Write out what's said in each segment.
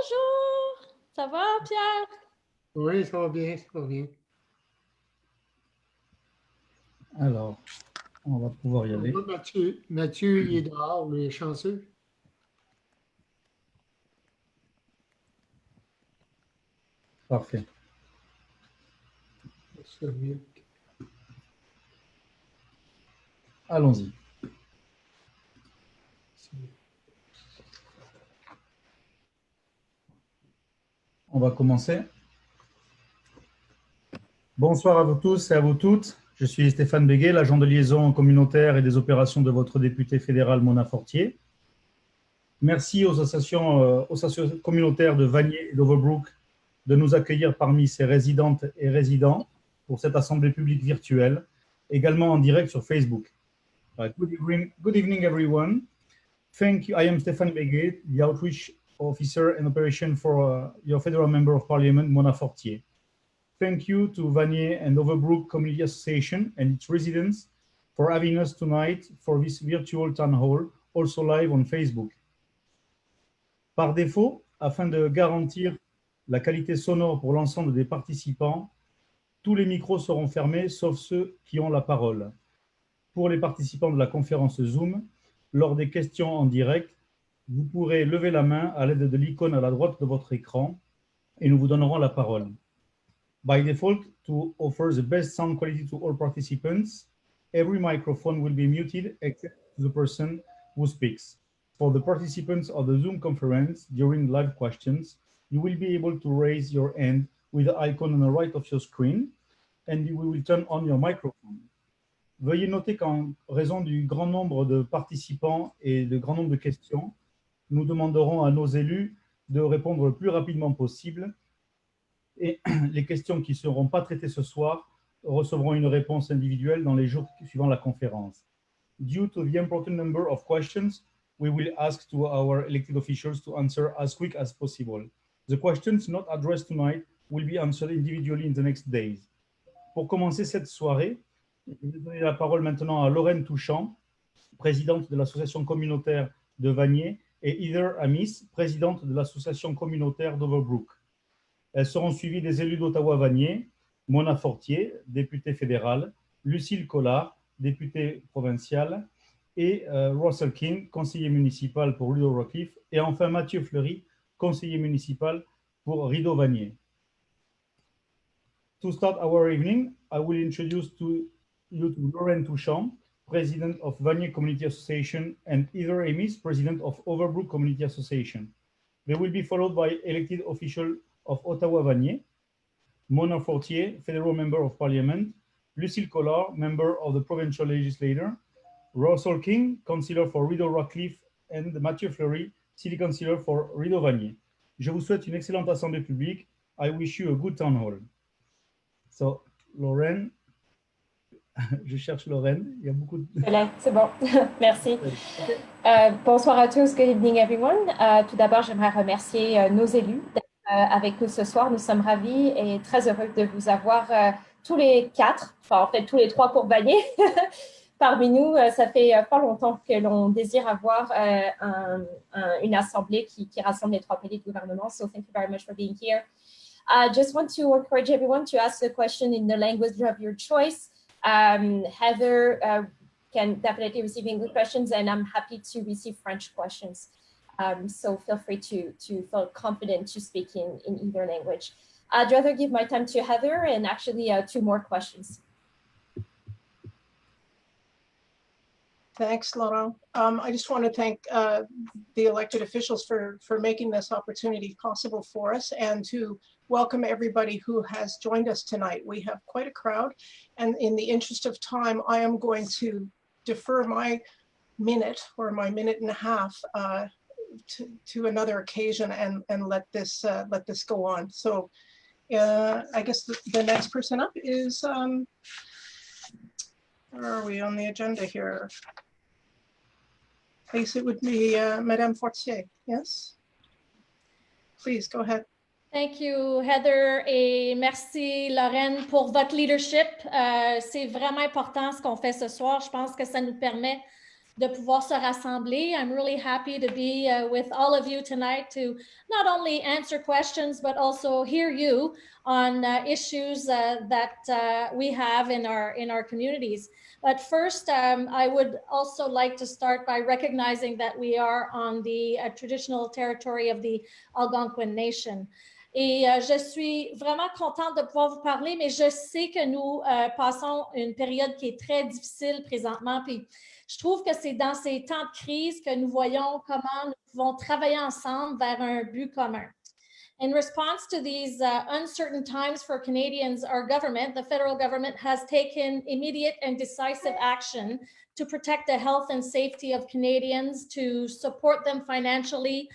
Bonjour, ça va Pierre? Oui, ça va bien, ça va bien. Alors, on va pouvoir y aller. Mathieu, il est dehors, mais il est chanceux. Parfait. Allons-y. On va commencer. Bonsoir à vous tous et à vous toutes. Je suis Stéphane Béguet, l'agent de liaison communautaire et des opérations de votre député fédéral Mona Fortier. Merci aux associations communautaires de Vanier et d'Overbrook de nous accueillir parmi ces résidentes et résidents pour cette assemblée publique virtuelle, également en direct sur Facebook. Good evening everyone. Thank you. I am Stéphane Béguet, the Outreach Officer and Operation for your Federal Member of Parliament, Mona Fortier. Thank you to Vanier and Overbrook Community Association and its residents for having us tonight for this virtual town hall, also live on Facebook. Par défaut, afin de garantir la qualité sonore pour l'ensemble des participants, tous les micros seront fermés, sauf ceux qui ont la parole. Pour les participants de la conférence Zoom, lors des questions en direct, vous pourrez lever la main à l'aide de l'icône à la droite de votre écran et nous vous donnerons la parole. By default, to offer the best sound quality to all participants, every microphone will be muted except the person who speaks. For the participants of the Zoom conference during live questions, you will be able to raise your hand with the icon on the right of your screen and we will turn on your microphone. Veuillez noter qu'en raison du grand nombre de participants et de grand nombre de questions, nous demanderons à nos élus de répondre le plus rapidement possible et les questions qui ne seront pas traitées ce soir recevront une réponse individuelle dans les jours suivant la conférence. Due to the important number of questions, we will ask to our elected officials to answer as quick as possible. The questions not addressed tonight will be answered individually in the next days. Pour commencer cette soirée, je vais donner la parole maintenant à Lorraine Touchant, présidente de l'association communautaire de Vanier, et Heather Amis, présidente de l'association communautaire d'Overbrook. Elles seront suivies des élus d'Ottawa-Vanier, Mona Fortier, députée fédérale, Lucille Collard, députée provinciale, et Russell King, conseiller municipal pour Rideau-Vanier, et enfin Mathieu Fleury, conseiller municipal pour Rideau-Vanier. To start our evening, I will introduce you to Lorraine Touchant, President of Vanier Community Association, and Heather Amis, President of Overbrook Community Association. They will be followed by elected officials of Ottawa-Vanier, Mona Fortier, Federal Member of Parliament, Lucille Collard, Member of the Provincial Legislature, Russell King, Councillor for Rideau-Vanier, and Mathieu Fleury, City Councillor for Rideau-Vanier. Je vous souhaite une excellente assemblée publique. I wish you a good town hall. So, Lorraine, je cherche Lorraine, il y a beaucoup de... C'est bon, merci. Bonsoir à tous, good evening everyone. Tout d'abord, j'aimerais remercier nos élus d'être avec nous ce soir. Nous sommes ravis et très heureux de vous avoir tous les quatre, enfin en fait tous les trois pour Vanier parmi nous. Ça fait pas longtemps que l'on désire avoir une assemblée qui rassemble les trois piliers de gouvernement. So thank you very much for being here. I just want to encourage everyone to ask a question in the language of your choice. Heather can definitely receive English questions, and I'm happy to receive French questions. So feel free to feel confident to speak in either language. I'd rather give my time to Heather and actually 2 more questions. Thanks, Laurent. I just want to thank the elected officials for making this opportunity possible for us and to welcome everybody who has joined us tonight. We have quite a crowd, and in the interest of time, I am going to defer my minute or my minute and a half to another occasion and let this go on. So I guess the next person up is, where are we on the agenda here? I guess it would be Madame Fortier, yes? Please, go ahead. Thank you, Heather, et merci, Lorraine, pour votre leadership. C'est vraiment important ce qu'on fait ce soir. Je pense que ça nous permet de pouvoir se rassembler. I'm really happy to be with all of you tonight to not only answer questions, but also hear you on issues that we have in our communities. But first, I would also like to start by recognizing that we are on the traditional territory of the Algonquin Nation. Et je suis vraiment contente de pouvoir vous parler, mais je sais que nous passons une période qui est très difficile présentement. Puis je trouve que c'est dans ces temps de crise que nous voyons comment nous pouvons travailler ensemble vers un but commun. In response to these uncertain times for Canadians, our government, the federal government, has taken immediate and decisive action to protect the health and safety of Canadians, to support them financially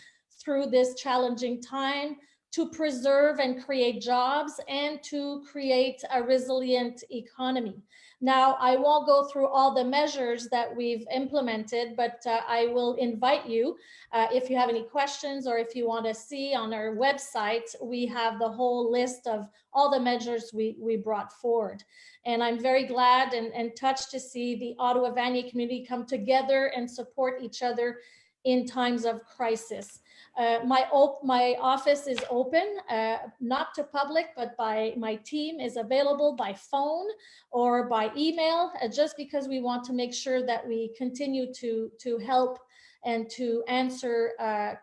through this challenging time, to preserve and create jobs, and to create a resilient economy. Now, I won't go through all the measures that we've implemented, but I will invite you, if you have any questions or if you want to see on our website, we have the whole list of all the measures we brought forward. And I'm very glad and touched to see the Ottawa-Vanier community come together and support each other in times of crisis. My office is open, not to public, but my team is available by phone or by email, just because we want to make sure that we continue to help and to answer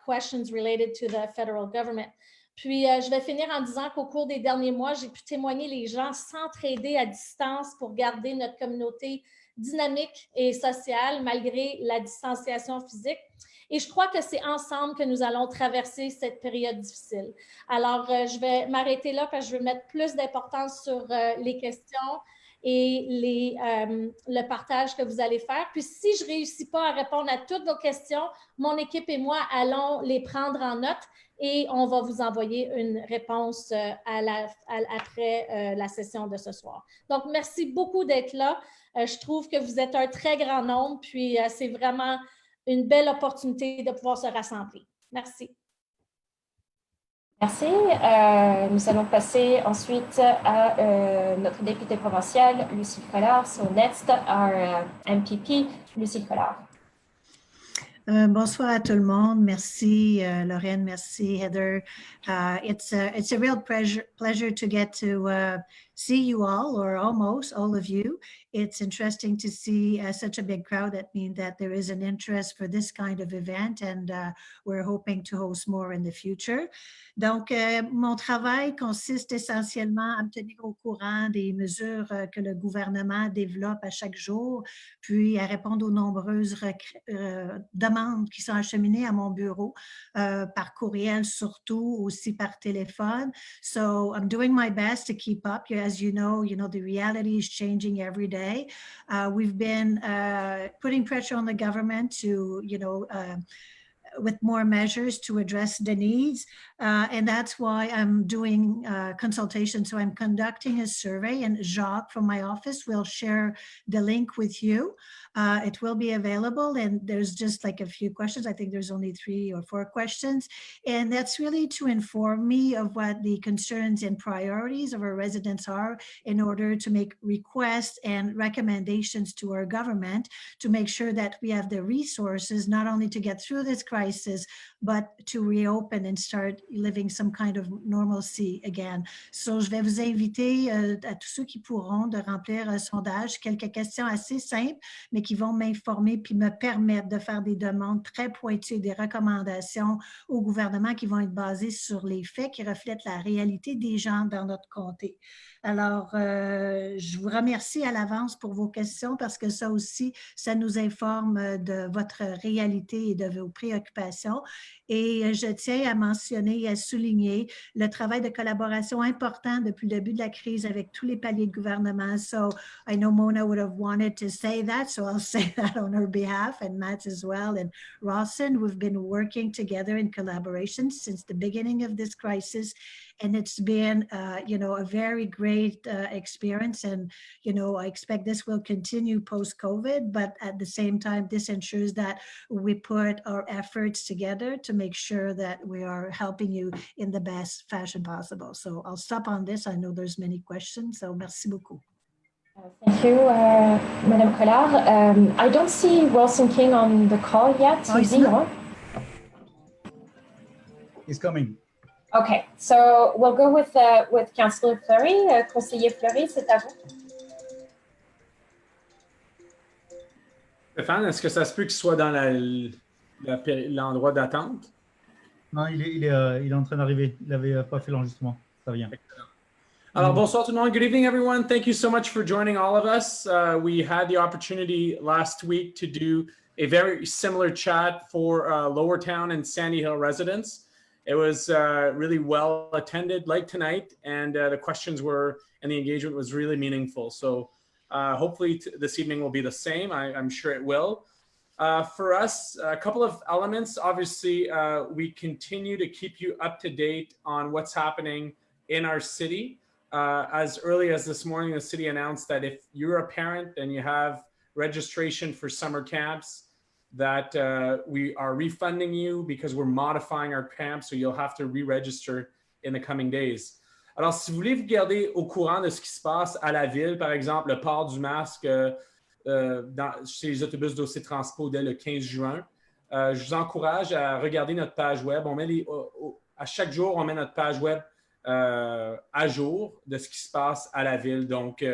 questions related to the federal government. Puis, je vais finir en disant qu'au cours des derniers mois, j'ai pu témoigner les gens s'entraider à distance pour garder notre communauté dynamique et sociale malgré la distanciation physique. Et je crois que c'est ensemble que nous allons traverser cette période difficile. Alors, je vais m'arrêter là parce que je veux mettre plus d'importance sur les questions et le partage que vous allez faire. Puis, si je ne réussis pas à répondre à toutes vos questions, mon équipe et moi allons les prendre en note et on va vous envoyer une réponse après la session de ce soir. Donc, merci beaucoup d'être là. Je trouve que vous êtes un très grand nombre, puis c'est vraiment une belle opportunité de pouvoir se rassembler. Merci. Merci. Nous allons passer ensuite à notre députée provinciale, Lucille Collard. So next, our MPP, Lucille Collard. Bonsoir à tout le monde. Merci, Lorraine. Merci, Heather. It's a real pleasure to get to see you all, or almost all of you. It's interesting to see such a big crowd. That means that there is an interest for this kind of event, and we're hoping to host more in the future. Donc, mon travail consiste essentiellement à me tenir au courant des mesures que le gouvernement développe à chaque jour, puis à répondre aux nombreuses demandes qui sont acheminées à mon bureau, par courriel surtout, aussi par téléphone. So I'm doing my best to keep up. As you know, the reality is changing every day. We've been putting pressure on the government to, with more measures to address the needs. And that's why I'm doing consultation. So I'm conducting a survey, and Jacques from my office will share the link with you. It will be available, and there's just like a few questions. I think there's only 3 or 4 questions. And that's really to inform me of what the concerns and priorities of our residents are in order to make requests and recommendations to our government to make sure that we have the resources not only to get through this crisis, but to reopen and start living some kind of normalcy again. So, je vais vous inviter à tous ceux qui pourront de remplir un sondage, quelques questions assez simples, mais qui vont m'informer puis me permettre de faire des demandes très pointues, des recommandations au gouvernement qui vont être basées sur les faits qui reflètent la réalité des gens dans notre comté. Alors, je vous remercie à l'avance pour vos questions parce que ça aussi, ça nous informe de votre réalité et de vos préoccupations. Et je tiens à mentionner et à souligner le travail de collaboration important depuis le début de la crise avec tous les paliers de gouvernement. So I know Mona would have wanted to say that, so I'll say that on her behalf, and Matt as well, and Rawson. We've been working together in collaboration since the beginning of this crisis. And it's been, a very great experience. And, I expect this will continue post-COVID, but at the same time, this ensures that we put our efforts together to make sure that we are helping you in the best fashion possible. So I'll stop on this. I know there's many questions, so merci beaucoup. Thank you, Madame Collard. I don't see Wilson King on the call yet. Oh, Is he's he not? on? He's coming. Okay, so we'll go with Councillor Fleury. Conseiller Fleury, c'est à vous. Stéphane, est-ce que ça se peut qu'il soit dans l'endroit d'attente? Non, il est en train d'arriver. Il n'avait pas fait l'enregistrement. Ça vient. Alors, bonsoir tout le monde. Good evening, everyone. Thank you so much for joining all of us. We had the opportunity last week to do a very similar chat for Lowertown and Sandy Hill residents. It was really well attended, like tonight, and the questions were, and the engagement was really meaningful. So hopefully this evening will be the same. I'm sure it will. For us, a couple of elements. Obviously, we continue to keep you up to date on what's happening in our city. As early as this morning, the city announced that if you're a parent and you have registration for summer camps, that we are refunding you because we're modifying our camp, so you'll have to re-register in the coming days. Alors, si vous voulez vous garder au courant de ce qui se passe à la ville, par exemple, le port du masque chez les autobus dossier Transpo dès le 15 juin, je vous encourage à regarder notre page web. On met à chaque jour, on met notre page web à jour de ce qui se passe à la ville. Donc,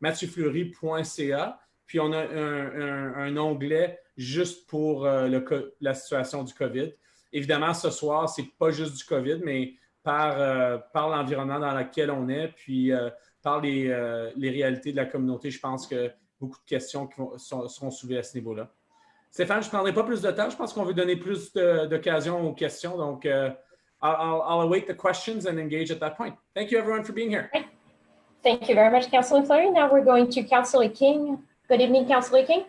mathieuFleury.ca. Puis, on a un onglet juste pour la situation du COVID. Évidemment, ce soir, ce n'est pas juste du COVID, mais par l'environnement dans lequel on est, puis par les réalités de la communauté, je pense que beaucoup de questions seront soulevées à ce niveau-là. Stéphane, je ne prendrai pas plus de temps. Je pense qu'on veut donner plus d'occasions aux questions. Donc, I'll await the questions and engage at that point. Thank you, everyone, for being here. Thank you very much, Councillor Fleury. Now we're going to Councillor King. Good evening, Councillor King.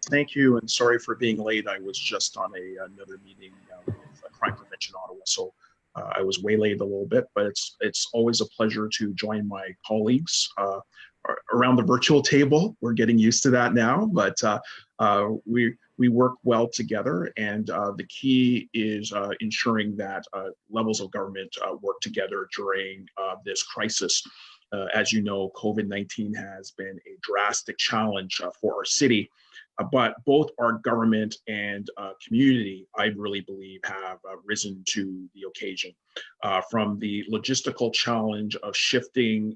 Thank you, and sorry for being late. I was just on another meeting with Crime Prevention Ottawa, so I was waylaid a little bit, but it's always a pleasure to join my colleagues around the virtual table. We're getting used to that now, but we work well together, and the key is ensuring that levels of government work together during this crisis. As you know, COVID-19 has been a drastic challenge for our city, but both our government and community, I really believe, have risen to the occasion. From the logistical challenge of shifting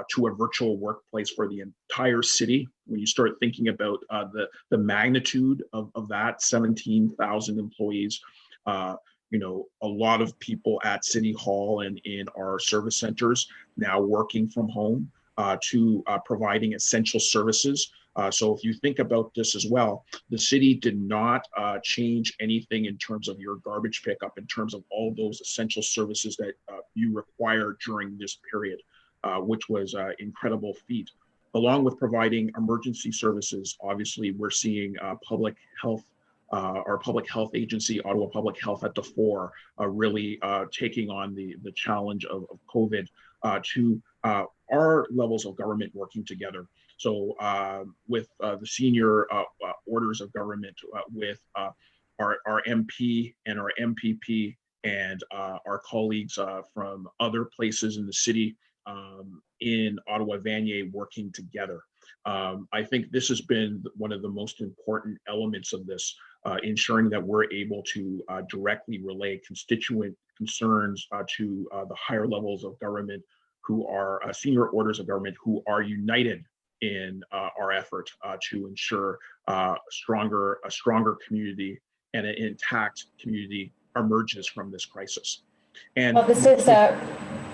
to a virtual workplace for the entire city, when you start thinking about the magnitude of that, 17,000 employees, you know, a lot of people at City Hall and in our service centers now working from home, to providing essential services. So if you think about this as well, the city did not change anything in terms of your garbage pickup, in terms of all those essential services that you require during this period, which was an incredible feat. Along with providing emergency services, obviously we're seeing public health, our public health agency, Ottawa Public Health at the fore, really taking on the challenge of COVID to our levels of government working together. So with the senior orders of government, with our MP and our MPP and our colleagues from other places in the city in Ottawa-Vanier working together. I think this has been one of the most important elements of this, ensuring that we're able to directly relay constituent concerns to the higher levels of government who are senior orders of government who are united in our effort to ensure a stronger community and an intact community emerges from this crisis. And well, this is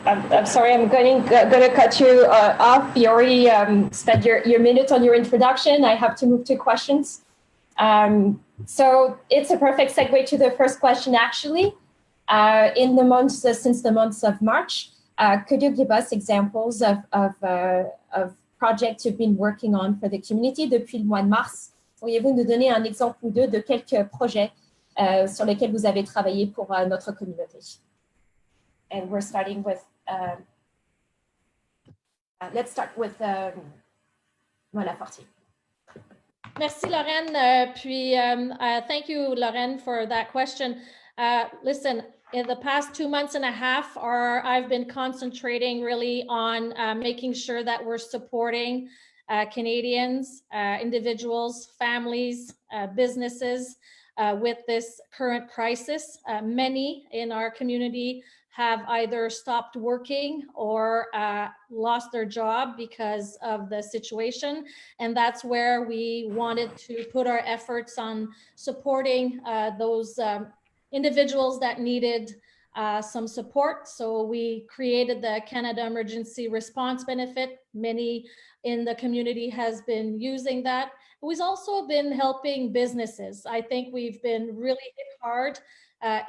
I'm sorry, I'm going to cut you off. You already spent your minute on your introduction. I have to move to questions. So it's a perfect segue to the first question, actually. In the months, since the months of March, could you give us examples of projects you've been working on for the community depuis le mois de mars? Pourriez-vous nous donner un exemple ou deux de quelques projets sur lesquels vous avez travaillé pour notre communauté? And we're starting with, let's start with Mona Fortier. Merci, Lorraine. Thank you, Lorraine, for that question. Listen, in the past 2 months and a half, I've been concentrating really on making sure that we're supporting Canadians, individuals, families, businesses with this current crisis. Many in our community have either stopped working or lost their job because of the situation. And that's where we wanted to put our efforts on supporting those individuals that needed some support. So we created the Canada Emergency Response Benefit. Many in the community has been using that. We've also been helping businesses. I think we've been really hit hard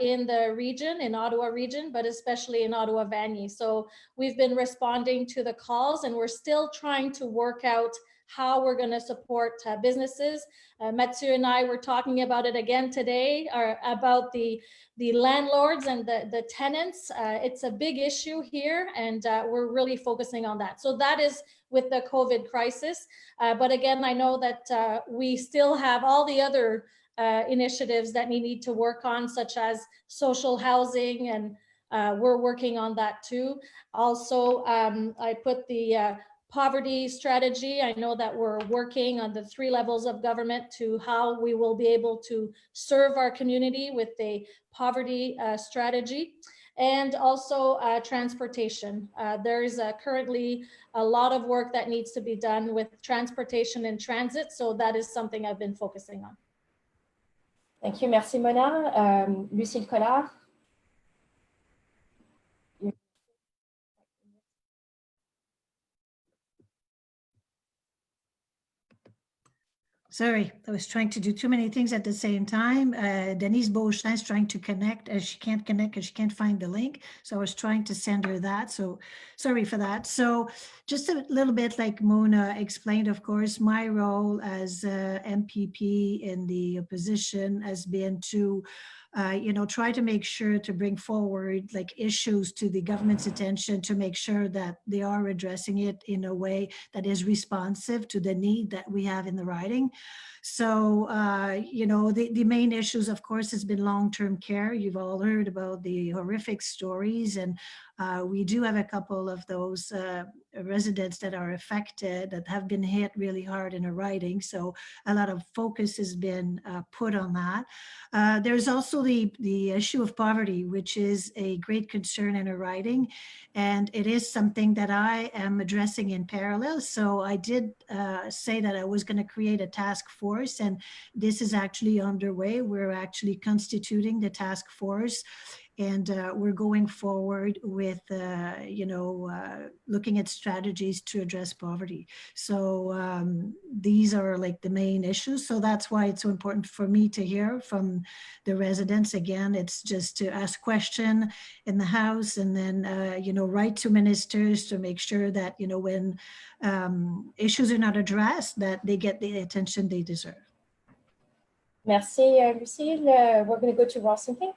in the region, in Ottawa region, but especially in Rideau-Vanier. So we've been responding to the calls, and we're still trying to work out how we're going to support businesses. Mathieu and I were talking about it again today, about the landlords and the tenants. It's a big issue here, and we're really focusing on that. So that is with the COVID crisis. But again, I know that we still have all the other initiatives that we need to work on, such as social housing, and we're working on that too. Also, I put the poverty strategy. I know that we're working on the 3 levels of government to how we will be able to serve our community with a poverty strategy. And also transportation. There is currently a lot of work that needs to be done with transportation and transit. So that is something I've been focusing on. Thank you. Merci, Mona. Lucille Collard. Sorry, I was trying to do too many things at the same time. Denise Beauchamp is trying to connect, as she can't connect because she can't find the link. So I was trying to send her that. So sorry for that. So just a little bit like Mona explained, of course, my role as MPP in the opposition has been to try to make sure to bring forward like issues to the government's attention to make sure that they are addressing it in a way that is responsive to the need that we have in the riding. So, the main issues, of course, has been long-term care. You've all heard about the horrific stories, and we do have a couple of those residents that are affected, that have been hit really hard in a riding. So a lot of focus has been put on that. There's also the issue of poverty, which is a great concern in a riding. And it is something that I am addressing in parallel. So I did say that I was going to create a task force, and this is actually underway. We're actually constituting the task force, and we're going forward with, looking at strategies to address poverty. So these are like the main issues. So that's why it's so important for me to hear from the residents. Again, it's just to ask questions in the House, and then, write to ministers to make sure that, when issues are not addressed, that they get the attention they deserve. Merci, Lucille. We're going to go to Ross and King.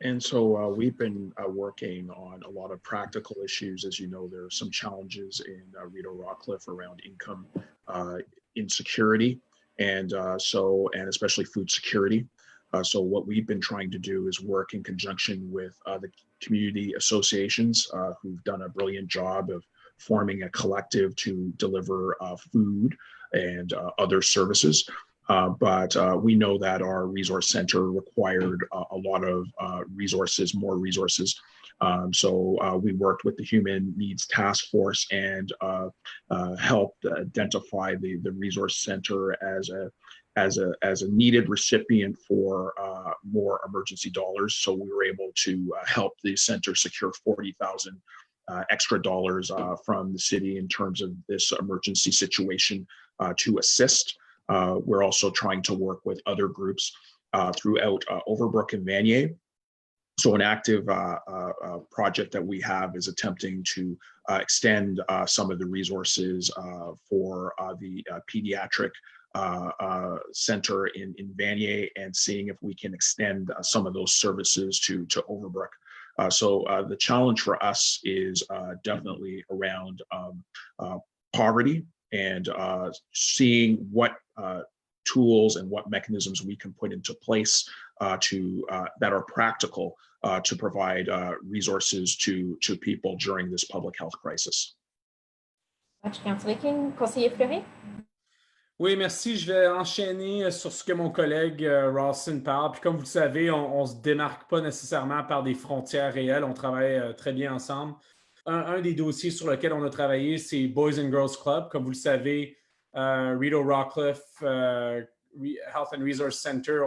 And so we've been working on a lot of practical issues. As you know, there are some challenges in Rideau-Rockcliffe around income insecurity, and especially food security. So what we've been trying to do is work in conjunction with the community associations who've done a brilliant job of forming a collective to deliver food and other services. But we know that our resource center required a lot of resources, more resources. So we worked with the Human Needs Task Force and helped identify the resource center as a needed recipient for more emergency dollars. So we were able to help the center secure $40,000 extra dollars from the city in terms of this emergency situation to assist. We're also trying to work with other groups throughout Overbrook and Vanier. So an active project that we have is attempting to extend some of the resources for the pediatric center in Vanier, and seeing if we can extend some of those services to Overbrook. So the challenge for us is definitely around poverty, and seeing what tools and what mechanisms we can put into place that are practical to provide resources to people during this public health crisis. Councillor King, Conseiller Fleury. Oui, merci. Je vais enchaîner sur ce que mon collègue Rawson parle. Puis comme vous le savez, on ne se démarque pas nécessairement par des frontières réelles. On travaille très bien ensemble. Un des dossiers sur lequel on a travaillé, c'est Boys and Girls Club. Comme vous le savez, Rideau-Rockcliffe Health and Resource Center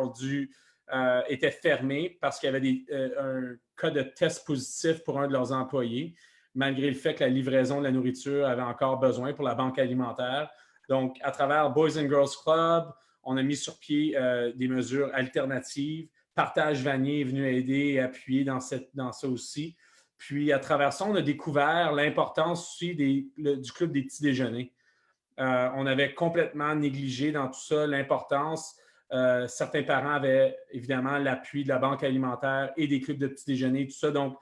était fermé parce qu'il y avait un cas de test positif pour un de leurs employés, malgré le fait que la livraison de la nourriture avait encore besoin pour la banque alimentaire. Donc, à travers Boys and Girls Club, on a mis sur pied des mesures alternatives. Partage Vanier est venu aider et appuyer dans ça aussi. Puis, à travers ça, on a découvert l'importance aussi du club des petits déjeuners. On avait complètement négligé dans tout ça l'importance. Certains parents avaient évidemment l'appui de la banque alimentaire et des clubs de petits déjeuners, tout ça. Donc,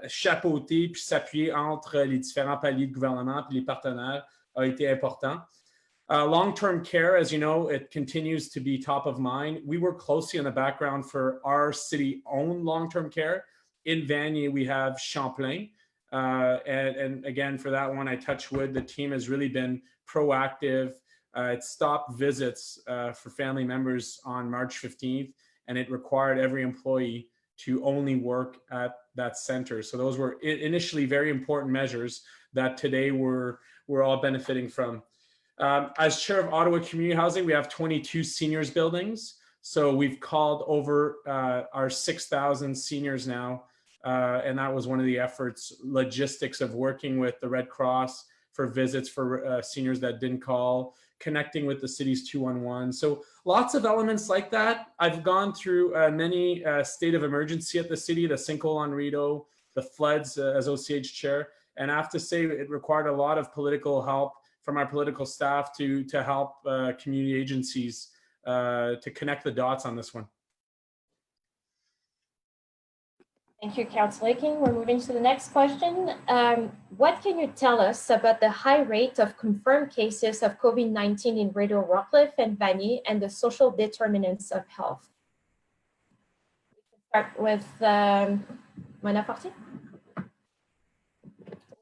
chapeauter puis s'appuyer entre les différents paliers de gouvernement et les partenaires a été important. Long-term care, as you know, it continues to be top of mind. We work closely in the background for our city-owned long-term care. In Vanier, we have Champlain. And again, for that one, I touch wood. The team has really been proactive. It stopped visits for family members on March 15th, and it required every employee to only work at that center. So those were initially very important measures that today we're all benefiting from. As chair of Ottawa Community Housing, we have 22 seniors buildings. So we've called over our 6,000 seniors now. And that was one of the efforts, logistics of working with the Red Cross for visits for seniors that didn't call, connecting with the city's 211. So lots of elements like that. I've gone through many state of emergency at the city, the sinkhole on Rideau, the floods as OCH chair. And I have to say it required a lot of political help from our political staff to help community agencies to connect the dots on this one. Thank you, Councillor King. We're moving to the next question. What can you tell us about the high rate of confirmed cases of COVID-19 in Rideau-Rockcliffe and Vanier and the social determinants of health? We can start with Mona Fortier.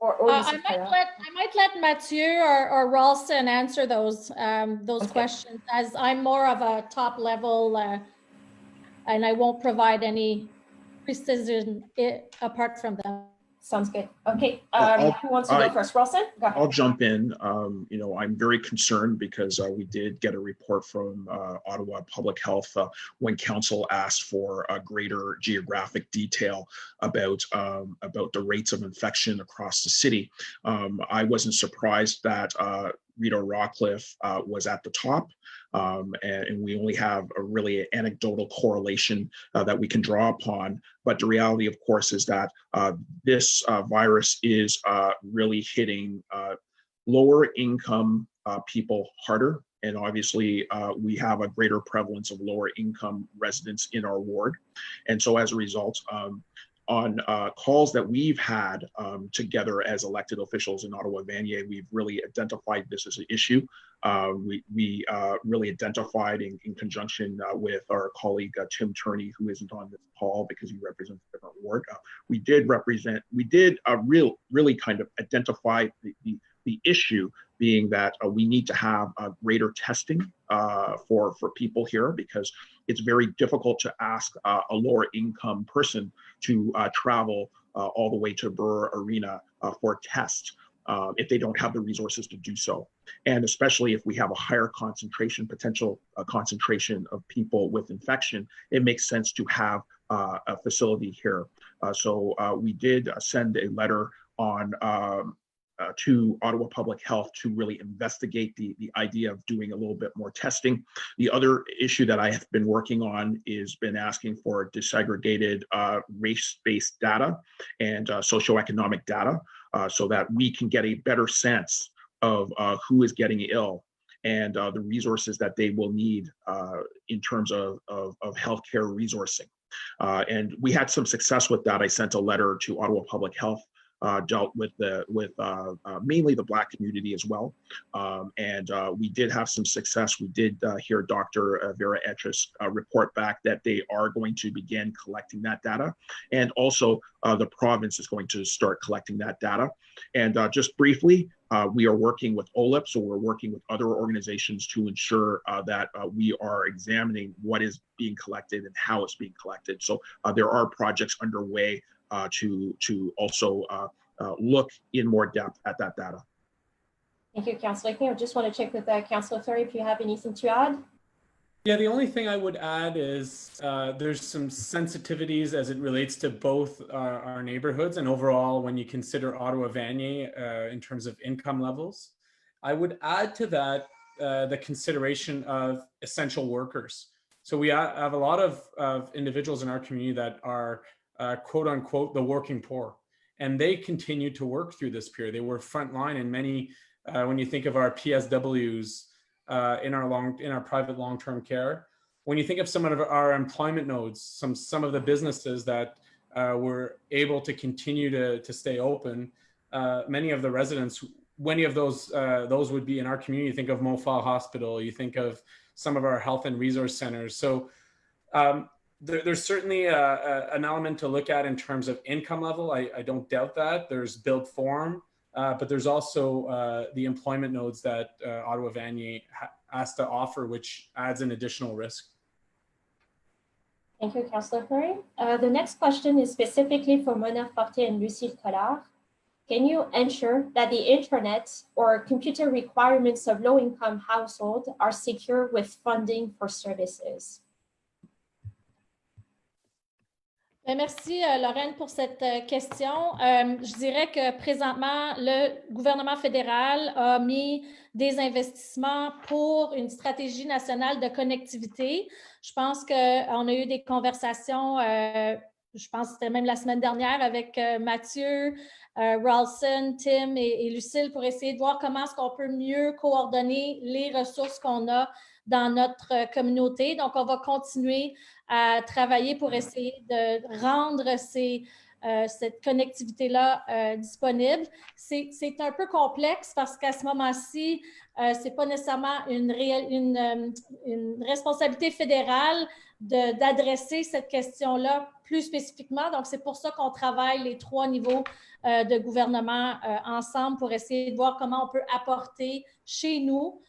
I might let Mathieu or Ralston answer those questions, as I'm more of a top level and I won't provide any precision apart from that. Sounds good. Okay, who wants to go first? Ralston? Go ahead. I'll jump in. I'm very concerned because we did get a report from Ottawa Public Health when council asked for a greater geographic detail about the rates of infection across the city. I wasn't surprised that Rideau-Rockcliffe was at the top. And we only have a really anecdotal correlation that we can draw upon. But the reality, of course, is that this virus is really hitting lower income people harder. And obviously, we have a greater prevalence of lower income residents in our ward. And so as a result, on calls that we've had together as elected officials in Ottawa-Vanier, we've really identified this as an issue. We really identified in conjunction with our colleague Tim Turney, who isn't on this call because he represents a different ward. We did really kind of identify the issue being that we need to have greater testing for people here, because it's very difficult to ask a lower income person to travel all the way to Burr Arena for tests if they don't have the resources to do so. And especially if we have a higher potential concentration of people with infection, it makes sense to have a facility here. So we did send a letter on to Ottawa Public Health to really investigate the idea of doing a little bit more testing. The other issue that I have been working on is been asking for disaggregated race-based data and socioeconomic data so that we can get a better sense of who is getting ill and the resources that they will need in terms of healthcare resourcing. And we had some success with that. I sent a letter to Ottawa Public Health dealt with mainly the Black community as well. We did have some success. We did hear Dr. Vera Etches report back that they are going to begin collecting that data. And also the province is going to start collecting that data. And just briefly, we are working with OLIP, so we're working with other organizations to ensure that we are examining what is being collected and how it's being collected. So there are projects underway to also look in more depth at that data. Thank you, Councillor King. I just want to check with Councillor Fleury if you have anything to add. Yeah, the only thing I would add is there's some sensitivities as it relates to both our neighborhoods and overall when you consider Ottawa-Vanier in terms of income levels. I would add to that the consideration of essential workers. So we have a lot of individuals in our community that are quote unquote the working poor, and they continue to work through this period. They were frontline in many, when you think of our PSWs, in our private long-term care. When you think of some of our employment nodes, some of the businesses that were able to continue to stay open, many of the residents, many of those would be in our community. You think of Mofal Hospital, you think of some of our health and resource centers. So there's certainly an element to look at in terms of income level. I don't doubt that. There's built form. But there's also the employment nodes that Ottawa-Vanier has to offer, which adds an additional risk. Thank you, Councillor Fleury. The next question is specifically for Mona Fortier and Lucille Collard. Can you ensure that the internet or computer requirements of low-income households are secure with funding for services? Merci, Lorraine, pour cette question. Je dirais que présentement, le gouvernement fédéral a mis des investissements pour une stratégie nationale de connectivité. Je pense qu'on a eu des conversations, je pense que c'était même la semaine dernière avec Mathieu, Ralston, Tim et Lucille pour essayer de voir comment est-ce qu'on peut mieux coordonner les ressources qu'on a dans notre communauté. Donc, on va continuer à travailler pour essayer de rendre cette connectivité-là disponible. C'est un peu complexe parce qu'à ce moment-ci, ce n'est pas nécessairement une responsabilité fédérale d'adresser cette question-là plus spécifiquement. Donc, c'est pour ça qu'on travaille les 3 niveaux de gouvernement ensemble pour essayer de voir comment on peut apporter chez nous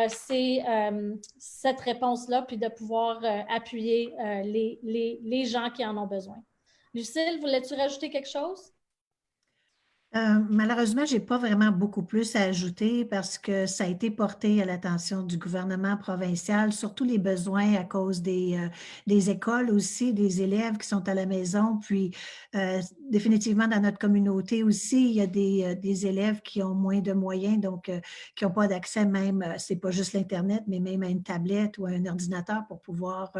cette réponse-là, puis de pouvoir appuyer les gens qui en ont besoin. Lucille, voulais-tu rajouter quelque chose? Malheureusement, je n'ai pas vraiment beaucoup plus à ajouter parce que ça a été porté à l'attention du gouvernement provincial, surtout les besoins à cause des écoles aussi, des élèves qui sont à la maison. Puis, définitivement, dans notre communauté aussi, il y a des élèves qui ont moins de moyens, donc qui n'ont pas d'accès même, c'est pas juste l'Internet, mais même à une tablette ou à un ordinateur pour pouvoir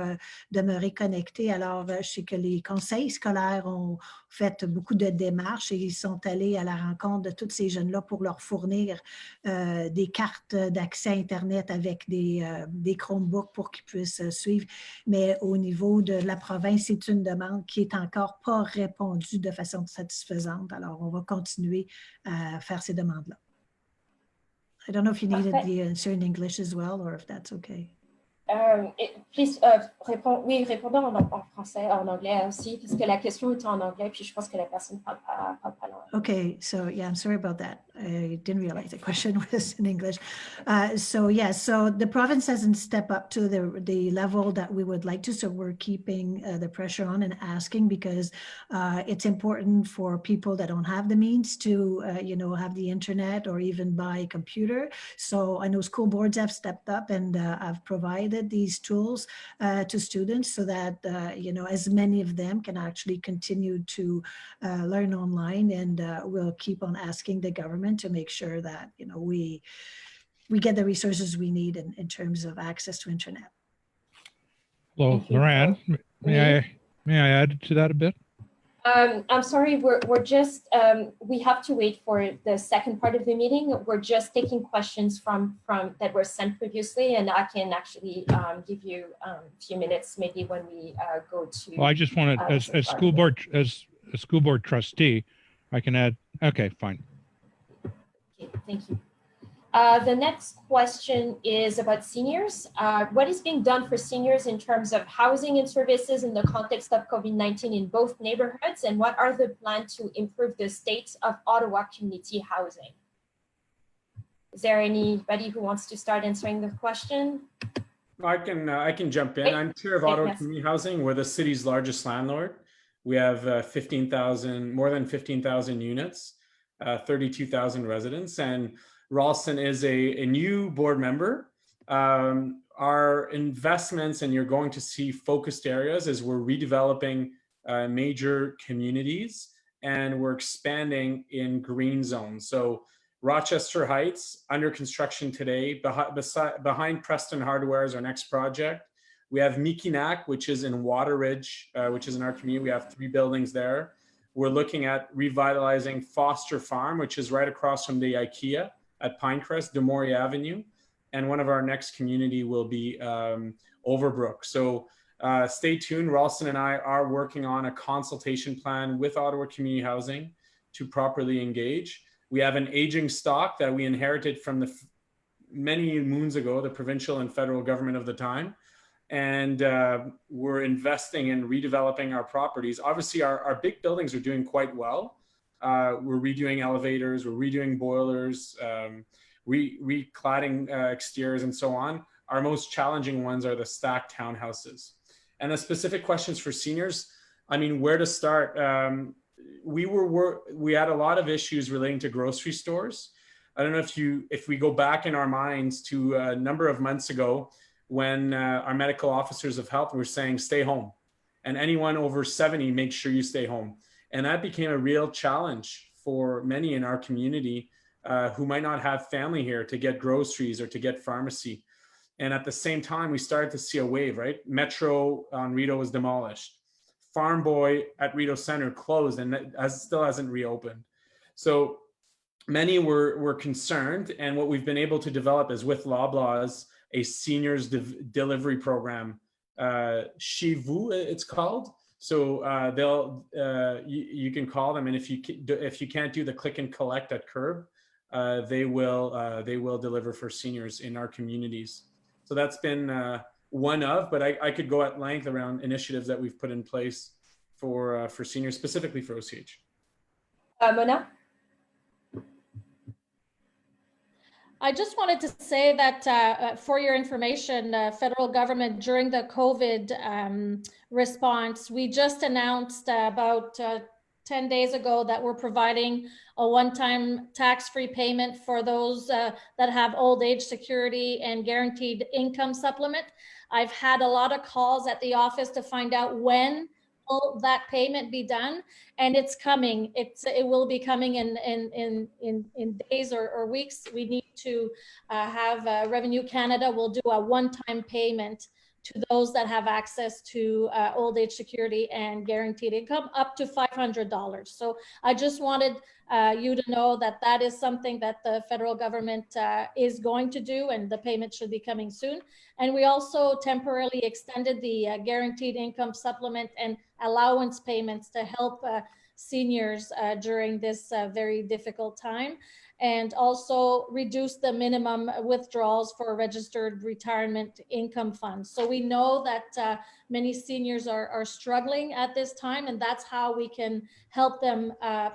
demeurer connectés. Alors, je sais que les conseils scolaires ont fait beaucoup de démarches et ils sont allés à la rencontre de tous ces jeunes-là pour leur fournir des cartes d'accès Internet avec des Chromebooks pour qu'ils puissent suivre. Mais au niveau de la province, c'est une demande qui n'est encore pas répondue de façon satisfaisante. Alors, on va continuer à faire ces demandes-là. I don't know if you needed the answer in English as well or if that's okay. Répondons en français, en anglais aussi, parce que la question était en anglais, puis je pense que la personne ne parle pas l'anglais. Okay, so yeah, I'm sorry about that. I didn't realize the question was in English. So the province hasn't stepped up to the level that we would like to, so we're keeping the pressure on and asking because it's important for people that don't have the means to, have the internet or even buy a computer. So I know school boards have stepped up and have provided these tools to students so that, as many of them can actually continue to learn online, and we'll keep on asking the government to make sure that, we get the resources we need in terms of access to internet. Well, Loran, may I add to that a bit? I'm sorry, we're just, we have to wait for the second part of the meeting. We're just taking questions from that were sent previously, and I can actually give you a few minutes maybe when we go to. Well, I just wanted, as a school board trustee, I can add. Okay, fine. Okay, thank you. The next question is about seniors. What is being done for seniors in terms of housing and services in the context of COVID-19 in both neighborhoods? And what are the plans to improve the state of Ottawa community housing? Is there anybody who wants to start answering the question? I can jump in. Great. I'm chair of Great, Ottawa yes. Community Housing. We're the city's largest landlord. We have more than 15,000 units, 32,000 residents, and Ralston is a new board member. Our investments, and you're going to see focused areas, as we're redeveloping major communities and we're expanding in green zones. So Rochester Heights, under construction today, behind Preston Hardware is our next project. We have Mikinak, which is in Water Ridge, which is in our community. We have 3 buildings there. We're looking at revitalizing Foster Farm, which is right across from the IKEA at Pinecrest, Demory Avenue. And one of our next community will be Overbrook. So stay tuned. Ralston and I are working on a consultation plan with Ottawa Community Housing to properly engage. We have an aging stock that we inherited from many moons ago, the provincial and federal government of the time. And we're investing in redeveloping our properties. Obviously, our big buildings are doing quite well. We're redoing elevators, we're redoing boilers, recladding exteriors and so on. Our most challenging ones are the stacked townhouses. And the specific questions for seniors, I mean, where to start? We had a lot of issues relating to grocery stores. I don't know if we go back in our minds to a number of months ago when our medical officers of health were saying, stay home. And anyone over 70, make sure you stay home. And that became a real challenge for many in our community who might not have family here to get groceries or to get pharmacy. And at the same time, we started to see a wave, right? Metro on Rideau was demolished. Farm Boy at Rideau Center closed and still hasn't reopened. So many were concerned. And what we've been able to develop is with Loblaws, a seniors delivery program, Chez Vous, it's called. So you can call them, and if you can't do the click and collect at curb, they will deliver for seniors in our communities. So that's been one of, but I could go at length around initiatives that we've put in place for seniors, specifically for OCH. Mona? I just wanted to say that for your information, federal government during the COVID response, we just announced about 10 days ago that we're providing a one-time tax-free payment for those that have old age security and guaranteed income supplement. I've had a lot of calls at the office to find out when will that payment be done, and it's coming. It will be coming in days or weeks. We need to have Revenue Canada will do a one-time payment to those that have access to old age security and guaranteed income up to $500. So I just wanted you to know that that is something that the federal government is going to do, and the payment should be coming soon. And we also temporarily extended the guaranteed income supplement and allowance payments to help seniors during this very difficult time, and also reduce the minimum withdrawals for registered retirement income funds. So we know that many seniors are struggling at this time, and that's how we can help them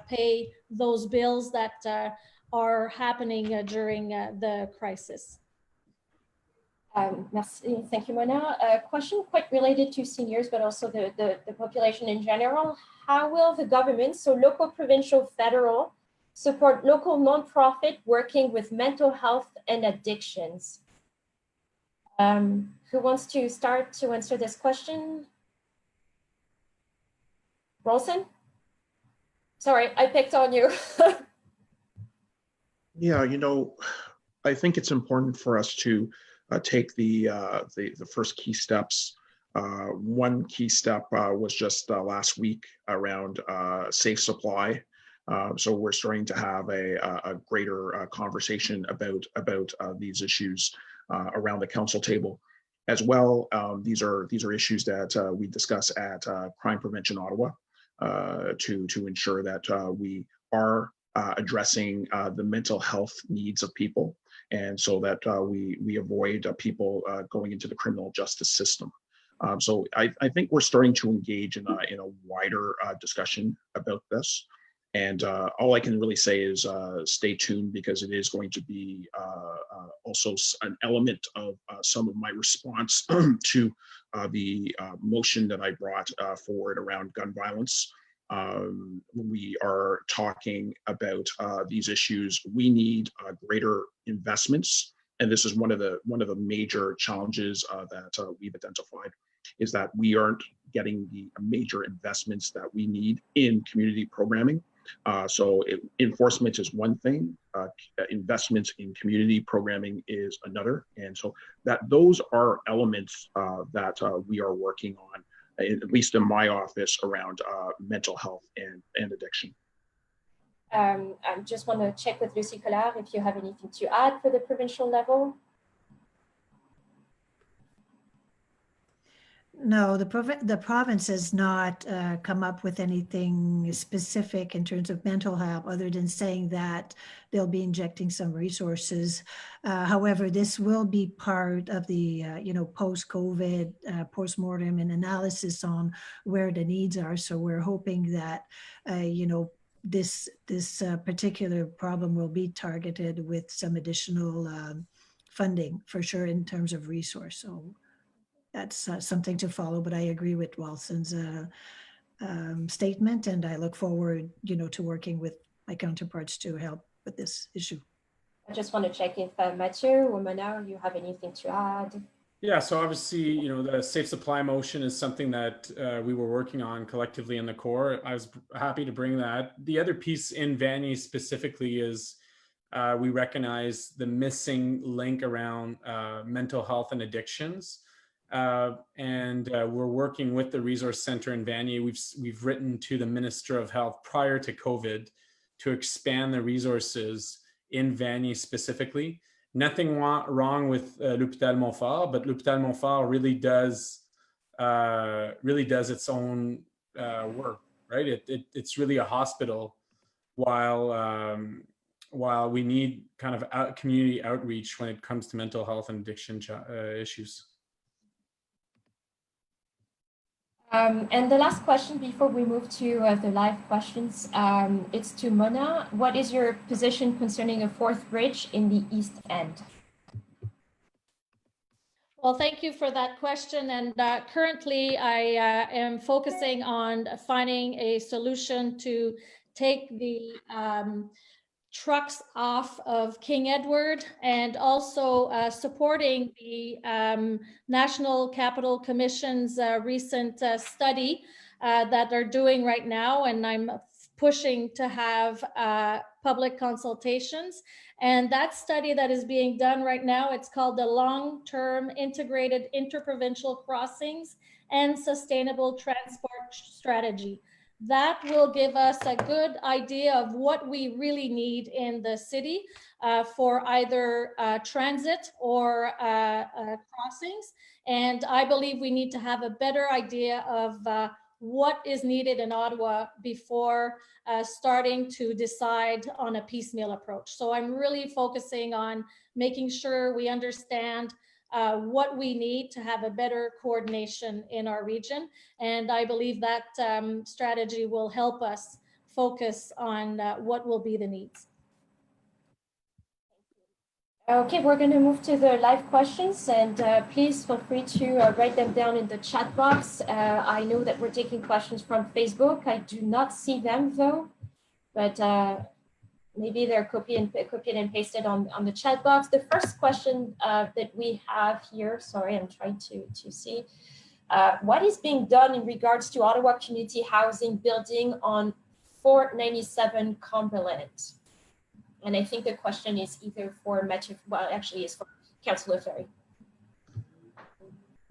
pay those bills that are happening during the crisis. Merci. Thank you, Mona. A question quite related to seniors, but also the population in general. How will the government, so local, provincial, federal, support local nonprofit working with mental health and addictions? Who wants to start to answer this question? Ralston? Sorry, I picked on you. Yeah, you know, I think it's important for us to take the first key steps. One key step was just last week around safe supply. So we're starting to have a greater conversation about these issues around the council table as well. These are issues that we discuss at Crime Prevention Ottawa to ensure that we are addressing the mental health needs of people, and so that we avoid people going into the criminal justice system. So I think we're starting to engage in a wider discussion about this. And all I can really say is stay tuned, because it is going to be also an element of some of my response to the motion that I brought forward around gun violence. When we are talking about these issues, we need greater investments. And this is one of the major challenges that we've identified, is that we aren't getting the major investments that we need in community programming. So enforcement is one thing, investments in community programming is another. And so those are elements that we are working on, at least in my office, around mental health and addiction. I just want to check with Lucille Collard if you have anything to add for the provincial level. No, the province has not come up with anything specific in terms of mental health, other than saying that they'll be injecting some resources. However, this will be part of the post-COVID postmortem and analysis on where the needs are. So we're hoping that this particular problem will be targeted with some additional funding for sure in terms of resource. So that's something to follow, but I agree with Walson's statement, and I look forward, to working with my counterparts to help with this issue. I just want to check if Mathieu or Mona, you have anything to add. Yeah, so obviously, the safe supply motion is something that we were working on collectively in the core. I was happy to bring that. The other piece in Vanier specifically is we recognize the missing link around mental health and addictions. And we're working with the resource center in Vanier. We've written to the Minister of Health prior to COVID to expand the resources in Vanier specifically. Nothing wrong with l'Hôpital Montfort, but l'Hôpital Montfort really does its own work, right? It's really a hospital, while we need kind of community outreach when it comes to mental health and addiction issues. And the last question before we move to the live questions, it's to Mona. What is your position concerning a fourth bridge in the East End? Well, thank you for that question. And currently, I am focusing on finding a solution to take the trucks off of King Edward, and also supporting the National Capital Commission's recent study that they're doing right now. And I'm pushing to have public consultations. And that study that is being done right now, it's called the Long-Term Integrated Interprovincial Crossings and Sustainable Transport Strategy. That will give us a good idea of what we really need in the city for either transit or crossings. And I believe we need to have a better idea of what is needed in Ottawa before starting to decide on a piecemeal approach. So I'm really focusing on making sure we understand what we need to have a better coordination in our region. And I believe that strategy will help us focus on what will be the needs. Okay, we're going to move to the live questions, and please feel free to write them down in the chat box. I know that we're taking questions from Facebook. I do not see them though, but maybe they're copied and pasted on the chat box. The first question that we have here, sorry, I'm trying to see. What is being done in regards to Ottawa community housing building on 497 Cumberland? And I think the question is either for Mathieu, well, actually it's for Councillor Fleury.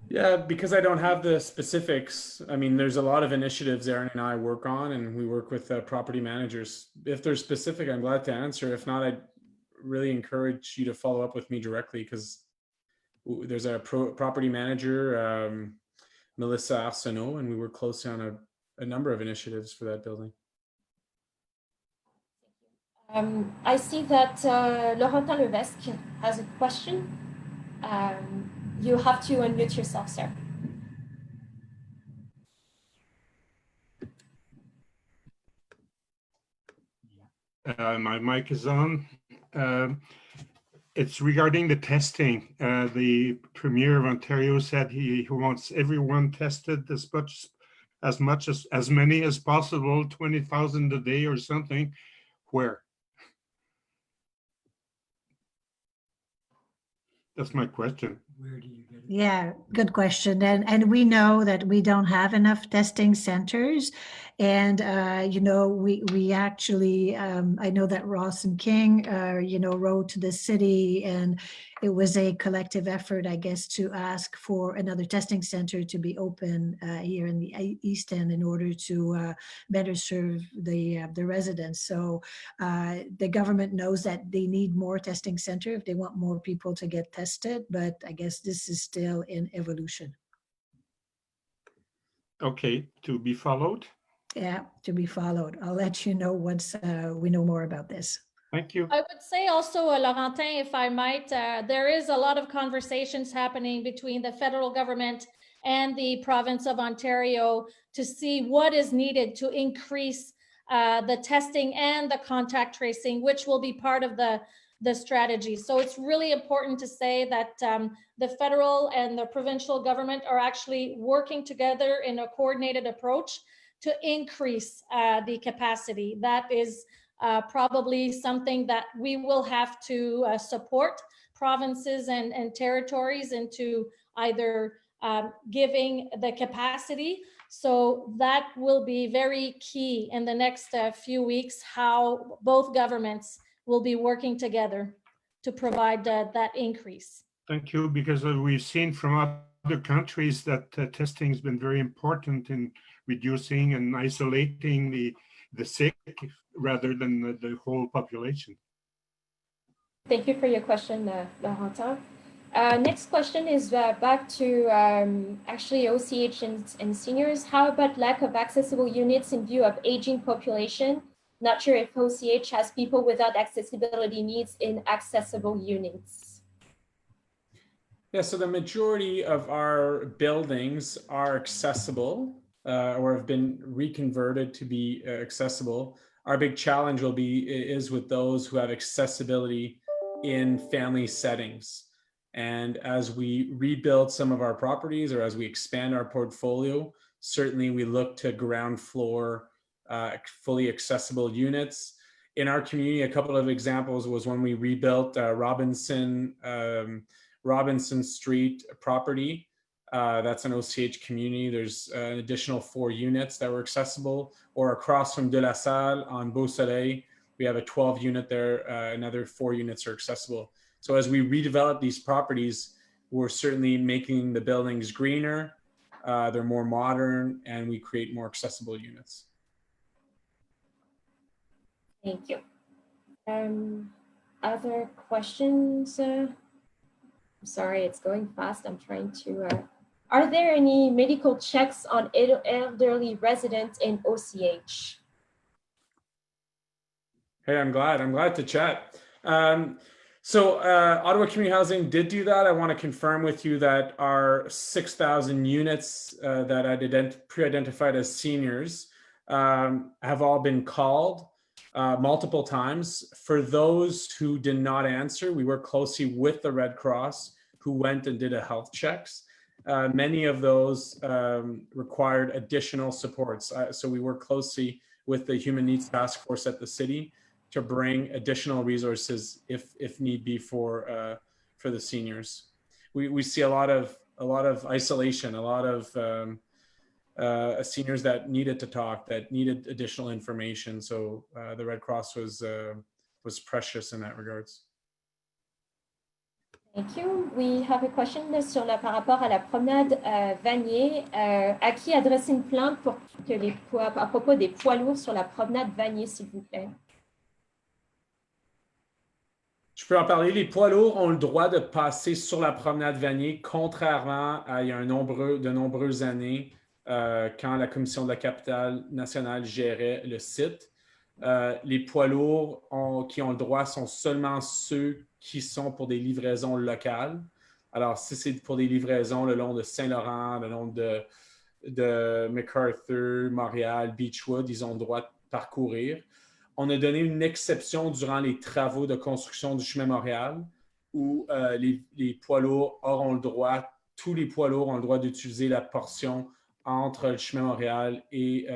Yeah, because I don't have the specifics. I mean, there's a lot of initiatives Aaron and I work on, and we work with property managers. If they're specific, I'm glad to answer. If not, I'd really encourage you to follow up with me directly, because there's a property manager, Melissa Arsenault, and we work closely on a number of initiatives for that building. I see that Laurentin Levesque has a question. You have to unmute yourself, sir. My mic is on. It's regarding the testing. The Premier of Ontario said he wants everyone tested as many as possible, 20,000 a day or something. Where? That's my question. Where do you get it? Yeah, good question. And we know that we don't have enough testing centers. And, you know, we actually, I know that Ross and King, you know, wrote to the city, and it was a collective effort, I guess, to ask for another testing center to be open here in the East End in order to better serve the residents. So the government knows that they need more testing center if they want more people to get tested, but I guess this is still in evolution. Okay, to be followed. Yeah, to be followed. I'll let you know once we know more about this. Thank you. I would say also, Laurentin, if I might, there is a lot of conversations happening between the federal government and the province of Ontario to see what is needed to increase the testing and the contact tracing, which will be part of the strategy. So it's really important to say that the federal and the provincial government are actually working together in a coordinated approach to increase the capacity. That is probably something that we will have to support provinces and territories into either giving the capacity. So that will be very key in the next few weeks, how both governments will be working together to provide that increase. Thank you, because we've seen from other countries that testing has been very important in reducing and isolating the sick rather than the whole population. Thank you for your question, Laurentin. Next question is back to actually OCH and seniors. How about lack of accessible units in view of aging population? Not sure if OCH has people without accessibility needs in accessible units. Yeah, so the majority of our buildings are accessible or have been reconverted to be accessible. Our big challenge is with those who have accessibility in family settings. And as we rebuild some of our properties or as we expand our portfolio, certainly we look to ground floor fully accessible units. In our community, a couple of examples was when we rebuilt Robinson Street property. That's an OCH community. There's an additional 4 units that were accessible. Or across from De La Salle on Beau Soleil, we have a 12 unit there. Another 4 units are accessible. So as we redevelop these properties, we're certainly making the buildings greener. They're more modern, and we create more accessible units. Thank you. Other questions? I'm sorry, it's going fast. I'm trying to. Are there any medical checks on elderly residents in OCH? Hey, I'm glad to chat. So Ottawa Community Housing did do that. I want to confirm with you that our 6,000 units that I'd pre-identified as seniors have all been called multiple times. For those who did not answer, we worked closely with the Red Cross, who went and did a health checks. Many of those required additional supports. So we work closely with the Human Needs Task Force at the city to bring additional resources if need be for the seniors. We see a lot of isolation, a lot of seniors that needed to talk, that needed additional information. So the Red Cross was precious in that regards. Thank you. We have a question par rapport à la promenade Vanier. À qui adresser une plainte à propos des poids lourds sur la promenade Vanier, s'il vous plaît? Je peux en parler. Les poids lourds ont le droit de passer sur la promenade Vanier, contrairement à il y a de nombreuses années quand la Commission de la capitale nationale gérait le site. Les poids lourds qui ont le droit sont seulement ceux qui sont pour des livraisons locales. Alors, si c'est pour des livraisons le long de Saint-Laurent, le long de MacArthur, Montréal, Beechwood, ils ont le droit de parcourir. On a donné une exception durant les travaux de construction du chemin Montréal où les poids lourds auront le droit, tous les poids lourds ont le droit d'utiliser la portion entre le chemin Montréal et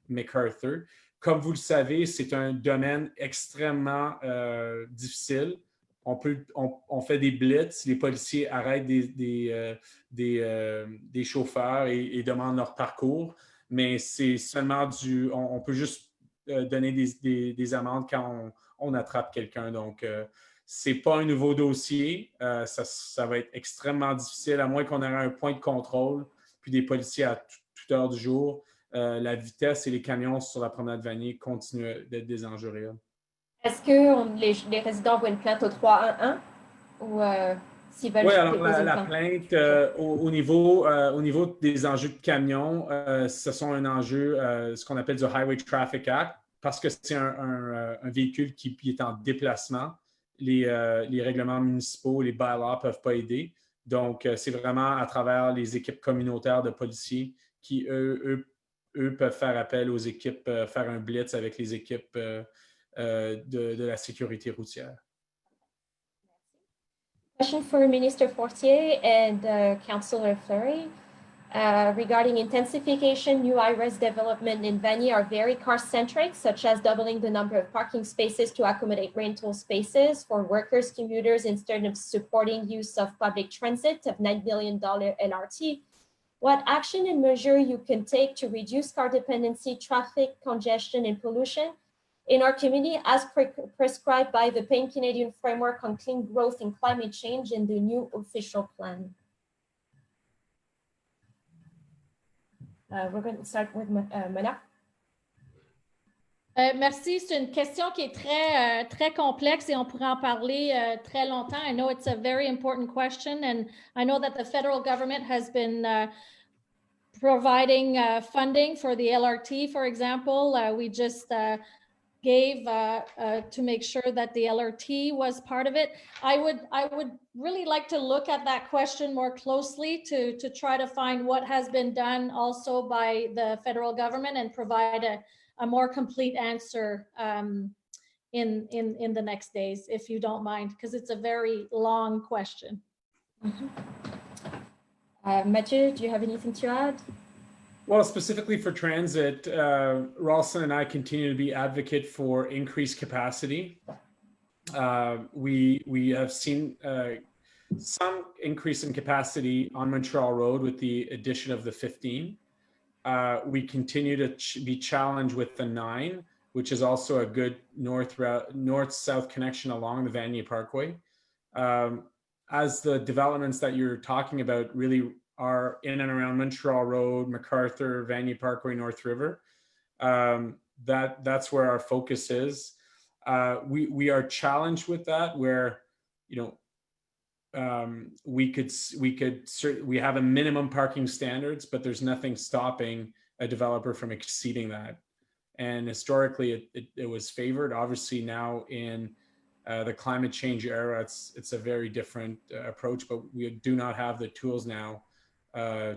MacArthur. Comme vous le savez, c'est un domaine extrêmement difficile. On fait des blitz, les policiers arrêtent des chauffeurs et demandent leur parcours, mais c'est seulement on peut juste donner des amendes quand on attrape quelqu'un. Donc, c'est pas un nouveau dossier. Ça va être extrêmement difficile, à moins qu'on ait un point de contrôle, puis des policiers à toute heure du jour. La vitesse et les camions sur la promenade Vanier continuent d'être des enjeux réels. Est-ce que les résidents envoient une plainte au 311 ou s'ils veulent oui, alors déposer la plainte au niveau des enjeux de camions, ce sont un enjeu, ce qu'on appelle du Highway Traffic Act, parce que c'est un véhicule qui est en déplacement. Les règlements municipaux, les bylaws ne peuvent pas aider. Donc, c'est vraiment à travers les équipes communautaires de policiers qui, eux peuvent faire appel aux équipes, faire un blitz avec les équipes de la sécurité routière. Question for Minister Fortier and Councillor Fleury. Regarding intensification, new IRES development in Vanier are very car-centric, such as doubling the number of parking spaces to accommodate rental spaces for workers, commuters, instead of supporting use of public transit of $9 billion LRT. What action and measure you can take to reduce car dependency, traffic congestion, and pollution in our community as prescribed by the Pan-Canadian Framework on Clean Growth and Climate Change in the new official plan? We're going to start with Mona. Merci. C'est une question qui est très complexe et on pourrait en parler très longtemps. I know it's a very important question, and I know that the federal government has been providing funding for the LRT, for example. We just gave to make sure that the LRT was part of it. I would really like to look at that question more closely to try to find what has been done also by the federal government and provide a more complete answer in the next days, if you don't mind, because it's a very long question. Mm-hmm. Mathieu, do you have anything to add? Well, specifically for transit, Ralston and I continue to be advocate for increased capacity. We have seen some increase in capacity on Montreal Road with the addition of the 15. We continue to be challenged with the 9, which is also a good north-south connection along the Vanier Parkway. As the developments that you're talking about really are in and around Montreal Road, MacArthur, Vanier Parkway, North River, that's where our focus is. We are challenged with that, where we have a minimum parking standards, but there's nothing stopping a developer from exceeding that. And historically, it was favored. Obviously, now in the climate change era, it's a very different approach, but we do not have the tools now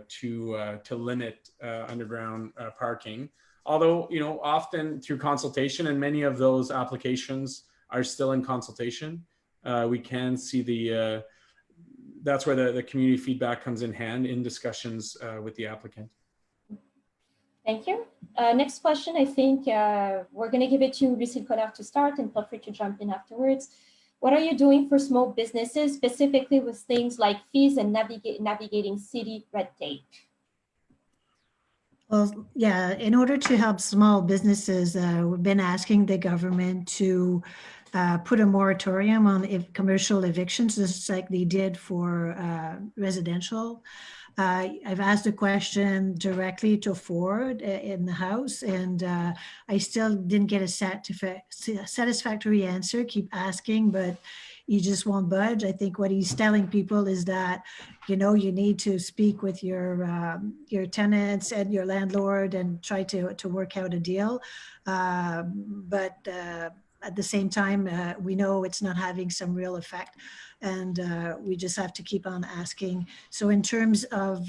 to limit underground parking. Although, often through consultation, and many of those applications are still in consultation, we can see that's where the community feedback comes in hand in discussions with the applicant. Thank you. Next question, I think we're going to give it to Lucille Collard to start, and feel free to jump in afterwards. What are you doing for small businesses, specifically with things like fees and navigating city red tape? Well, yeah, in order to help small businesses, we've been asking the government to put a moratorium on commercial evictions, just like they did for residential. I've asked the question directly to Ford in the House, and I still didn't get a satisfactory answer. Keep asking, but you just won't budge. I think what he's telling people is that, you know, you need to speak with your tenants and your landlord and try to work out a deal. But at the same time, we know it's not having some real effect, and we just have to keep on asking. So in terms of,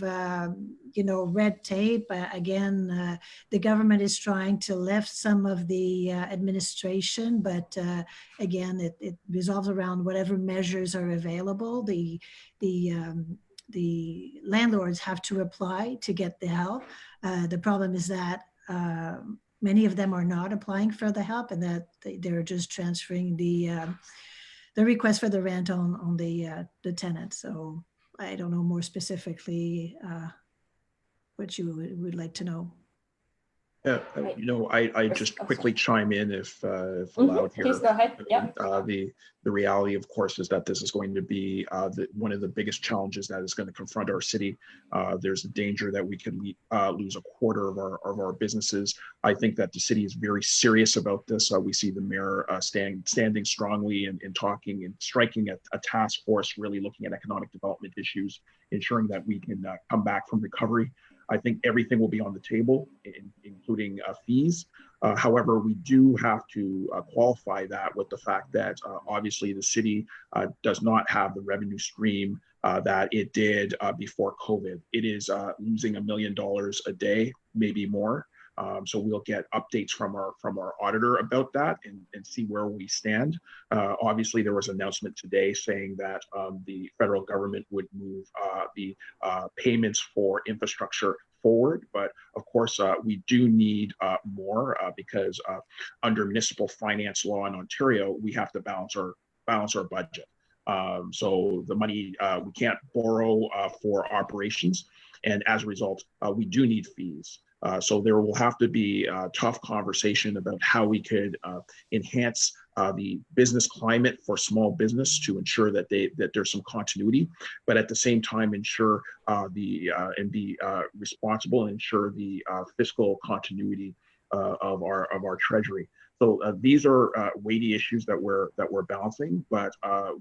you know, red tape, again, the government is trying to lift some of the administration, but again, it resolves around whatever measures are available. The landlords have to apply to get the help. The problem is that many of them are not applying for the help, and that they're just transferring the request for the rent on the tenant. So I don't know more specifically what you would like to know. You know, I just quickly chime in if allowed here. Please go ahead. Yep. The reality, of course, is that this is going to be one of the biggest challenges that is going to confront our city. There's a danger that we could lose a quarter of our businesses. I think that the city is very serious about this. We see the mayor standing strongly and talking and striking a task force, really looking at economic development issues, ensuring that we can come back from recovery. I think everything will be on the table, including fees. However, we do have to qualify that with the fact that obviously the city does not have the revenue stream that it did before COVID. It is losing $1 million a day, maybe more. So we'll get updates from our auditor about that and see where we stand. Obviously, there was an announcement today saying that the federal government would move the payments for infrastructure forward, but of course we do need more because under municipal finance law in Ontario, we have to balance our budget. So the money, we can't borrow for operations, and as a result, we do need fees. So there will have to be a tough conversation about how we could enhance the business climate for small business to ensure that there's some continuity, but at the same time ensure and be responsible and ensure the fiscal continuity of our treasury. So these are weighty issues that we're balancing, but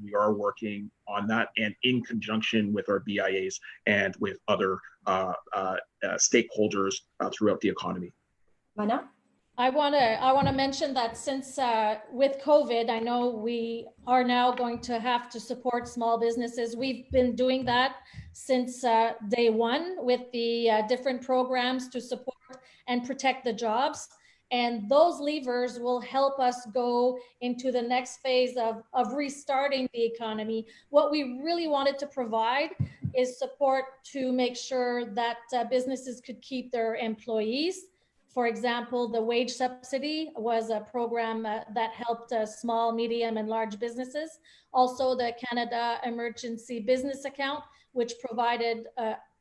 we are working on that, and in conjunction with our BIAs and with other stakeholders throughout the economy. Mona? I want to mention that since with COVID, I know we are now going to have to support small businesses. We've been doing that since day one with the different programs to support and protect the jobs. And those levers will help us go into the next phase of restarting the economy. What we really wanted to provide is support to make sure that businesses could keep their employees. For example, the wage subsidy was a program that helped small, medium, and large businesses. Also, the Canada Emergency Business Account, which provided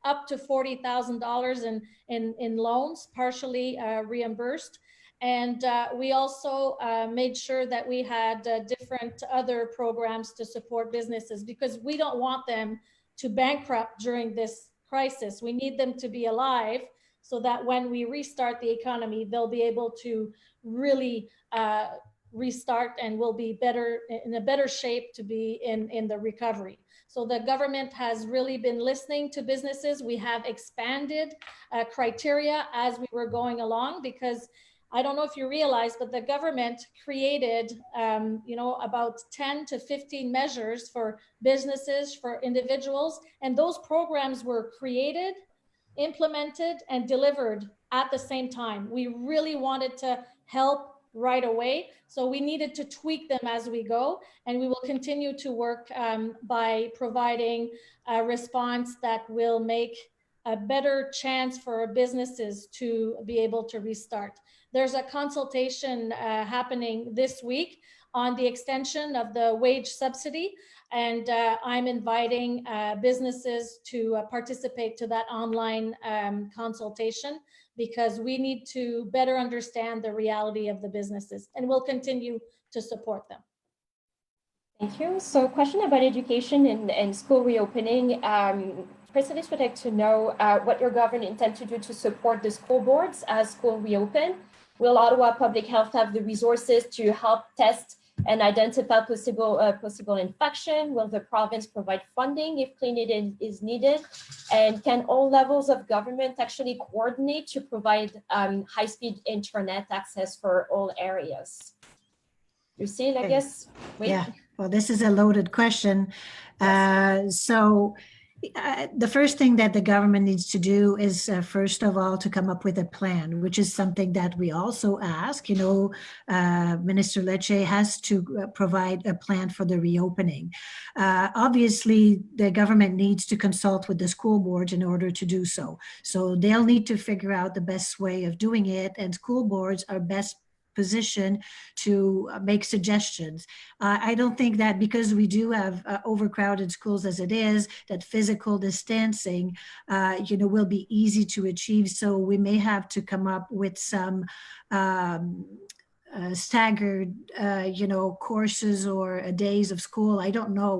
up to $40,000 in loans, partially reimbursed. And we also made sure that we had different other programs to support businesses, because we don't want them to bankrupt during this crisis. We need them to be alive so that when we restart the economy, they'll be able to really restart and will be in a better shape to be in the recovery. So the government has really been listening to businesses. We have expanded criteria as we were going along, because I don't know if you realize, but the government created, about 10 to 15 measures for businesses, for individuals, and those programs were created, implemented, and delivered at the same time. We really wanted to help right away, so we needed to tweak them as we go, and we will continue to work by providing a response that will make a better chance for businesses to be able to restart. There's a consultation happening this week on the extension of the wage subsidy, and I'm inviting businesses to participate to that online consultation, because we need to better understand the reality of the businesses, and we'll continue to support them. Thank you. So question about education and school reopening. President would like to know what your government intends to do to support the school boards as school reopen. Will Ottawa Public Health have the resources to help test and identify possible infection? Will the province provide funding if cleaning is needed? And can all levels of government actually coordinate to provide high-speed internet access for all areas? Lucille, I guess. Wait. Yeah, well, this is a loaded question. Yes. The first thing that the government needs to do is, first of all, to come up with a plan, which is something that we also ask. Minister Lecce has to provide a plan for the reopening. Obviously, the government needs to consult with the school boards in order to do so. So they'll need to figure out the best way of doing it, and school boards are best position to make suggestions. I don't think that because we do have overcrowded schools as it is, that physical distancing, will be easy to achieve. So we may have to come up with some staggered, courses or days of school. I don't know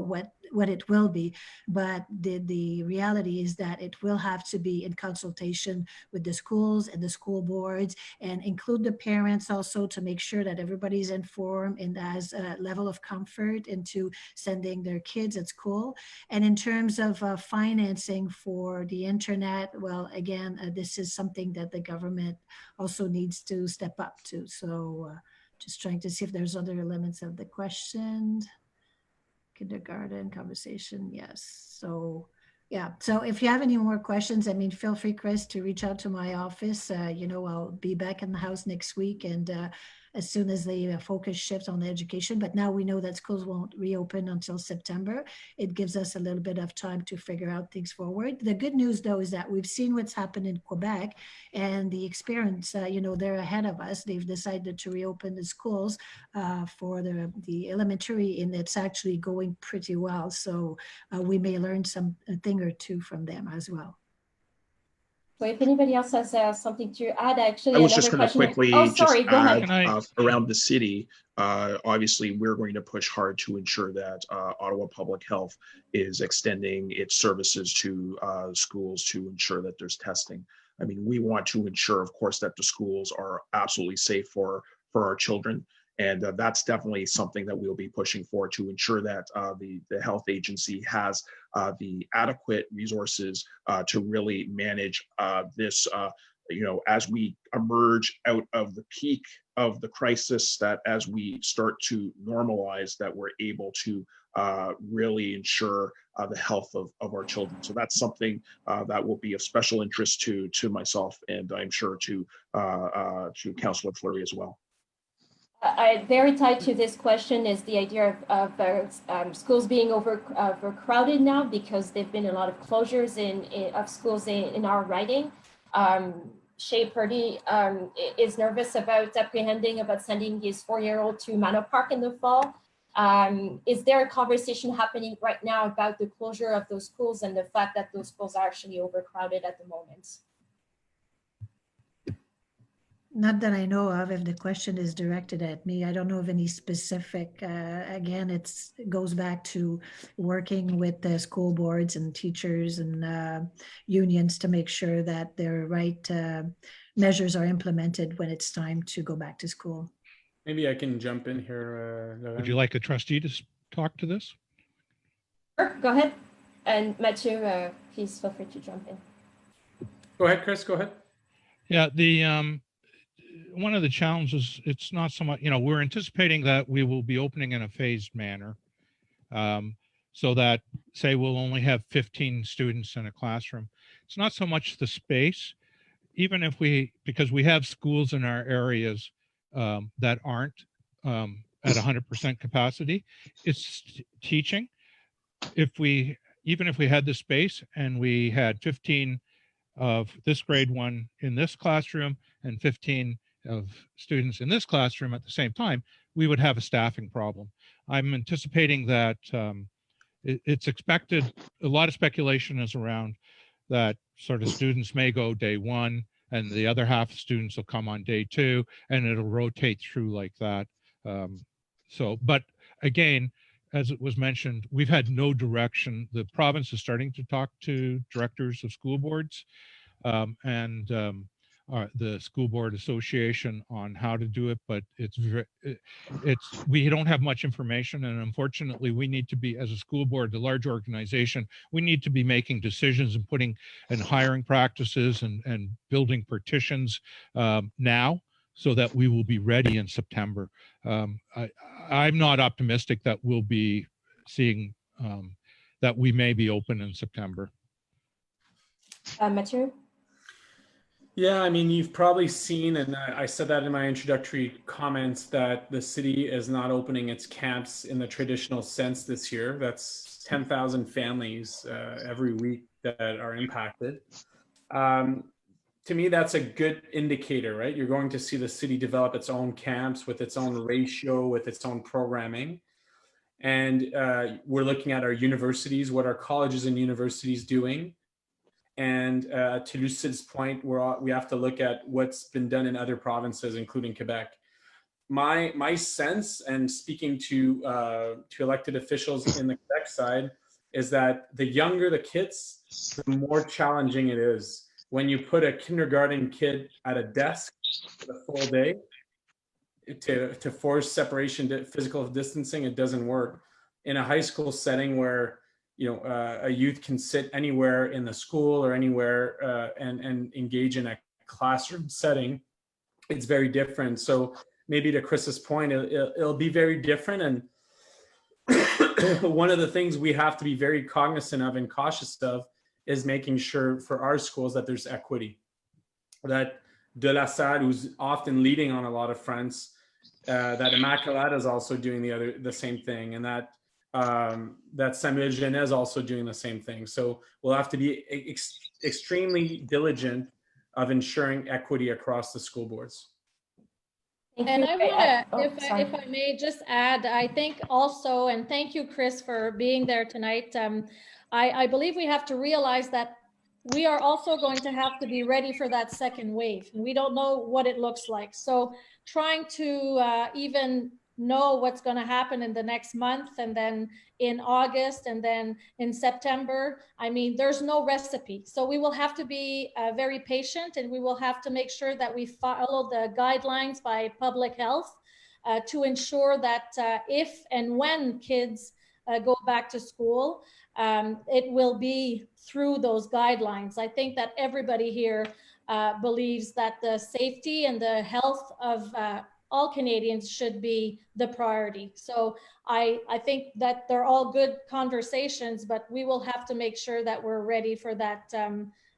what it will be, but the reality is that it will have to be in consultation with the schools and the school boards, and include the parents also, to make sure that everybody's informed and has a level of comfort into sending their kids at school. And in terms of financing for the internet, well, again, this is something that the government also needs to step up to. So just trying to see if there's other elements of the question. Kindergarten conversation, yes. So yeah, so if you have any more questions, I mean, feel free, Chris, to reach out to my office. I'll be back in the house next week, and as soon as the focus shifts on the education. But now we know that schools won't reopen until September. It gives us a little bit of time to figure out things forward. The good news, though, is that we've seen what's happened in Quebec, and the experience, they're ahead of us. They've decided to reopen the schools for the elementary, and it's actually going pretty well. So we may learn a thing or two from them as well. So if anybody else has something to add, actually, I was just going to quickly go ahead. Around the city. Obviously, we're going to push hard to ensure that Ottawa Public Health is extending its services to schools to ensure that there's testing. I mean, we want to ensure, of course, that the schools are absolutely safe for our children. And that's definitely something that we'll be pushing for, to ensure that the health agency has the adequate resources to really manage this, as we emerge out of the peak of the crisis, that as we start to normalize, that we're able to really ensure the health of our children. So that's something that will be of special interest to myself, and I'm sure to Councillor Fleury as well. Very tied to this question is the idea of schools being overcrowded now, because there've been a lot of closures of schools in our riding. Shea Purdy is nervous about apprehending about sending his 4-year-old to Manor Park in the fall. Is there a conversation happening right now about the closure of those schools and the fact that those schools are actually overcrowded at the moment? Not that I know of. If the question is directed at me, I don't know of any specific. Again, it goes back to working with the school boards and teachers and unions to make sure that the right measures are implemented when it's time to go back to school. Maybe I can jump in here. Would you like a trustee to talk to this? Sure, go ahead. And Mathieu, please feel free to jump in. Go ahead, Chris, go ahead. Yeah, one of the challenges, it's not so much, we're anticipating that we will be opening in a phased manner, so that, say, we'll only have 15 students in a classroom. It's not so much the space, even if because we have schools in our areas that aren't at 100% capacity, it's teaching. Even if we had the space and we had 15 of this grade 1 in this classroom and 15 of students in this classroom at the same time, we would have a staffing problem. I'm anticipating that it's expected, a lot of speculation is around that sort of students may go day 1 and the other half of students will come on day 2, and it'll rotate through like that. But again, as it was mentioned, we've had no direction. The province is starting to talk to directors of school boards, and the school board association on how to do it, but we don't have much information, and unfortunately we need to be, as a school board, the large organization, we need to be making decisions and putting and hiring practices and building partitions now, so that we will be ready in September. I'm not optimistic that we'll be seeing that we may be open in September. Mathieu? Yeah, I mean, you've probably seen, and I said that in my introductory comments, that the city is not opening its camps in the traditional sense this year. That's 10,000 families every week that are impacted. To me, that's a good indicator, right? You're going to see the city develop its own camps with its own ratio, with its own programming. And we're looking at our universities, what our colleges and universities doing. And to Lucille's point, we have to look at what's been done in other provinces, including Quebec. My sense, and speaking to elected officials in the Quebec side, is that the younger the kids, the more challenging it is. When you put a kindergarten kid at a desk for the full day, to force separation, physical distancing, it doesn't work. In a high school setting where a youth can sit anywhere in the school or anywhere and engage in a classroom setting, it's very different. So maybe to Chris's point, it'll be very different. And one of the things we have to be very cognizant of and cautious of is making sure for our schools that there's equity, that De La Salle, who's often leading on a lot of fronts, that Immaculata is also doing the same thing, and that Samuel Genet is also doing the same thing. So we'll have to be extremely diligent of ensuring equity across the school boards. And I want to, if I may just add, I think also, and thank you, Chris, for being there tonight. I believe we have to realize that we are also going to have to be ready for that second wave. And we don't know what it looks like. So trying to even know what's going to happen in the next month, and then in August, and then in September, I mean, there's no recipe. So we will have to be very patient, and we will have to make sure that we follow the guidelines by public health to ensure that if and when kids go back to school, it will be through those guidelines. I think that everybody here believes that the safety and the health of all Canadians should be the priority. So I think that they're all good conversations, but we will have to make sure that we're ready for that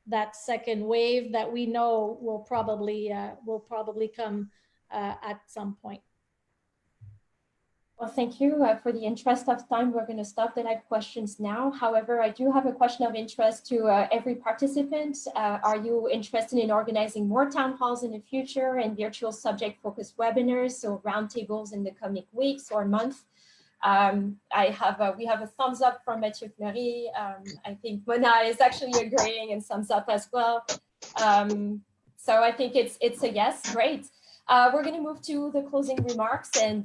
that second wave that we know will probably come at some point. Well, thank you. For the interest of time, we're going to stop the live questions now. However, I do have a question of interest to every participant. Are you interested in organizing more town halls in the future and virtual subject-focused webinars, so roundtables in the coming weeks or month? We have a thumbs up from Mathieu Fleury. I think Mona is actually agreeing and thumbs up as well. So I think it's a yes. Great. We're going to move to the closing remarks, and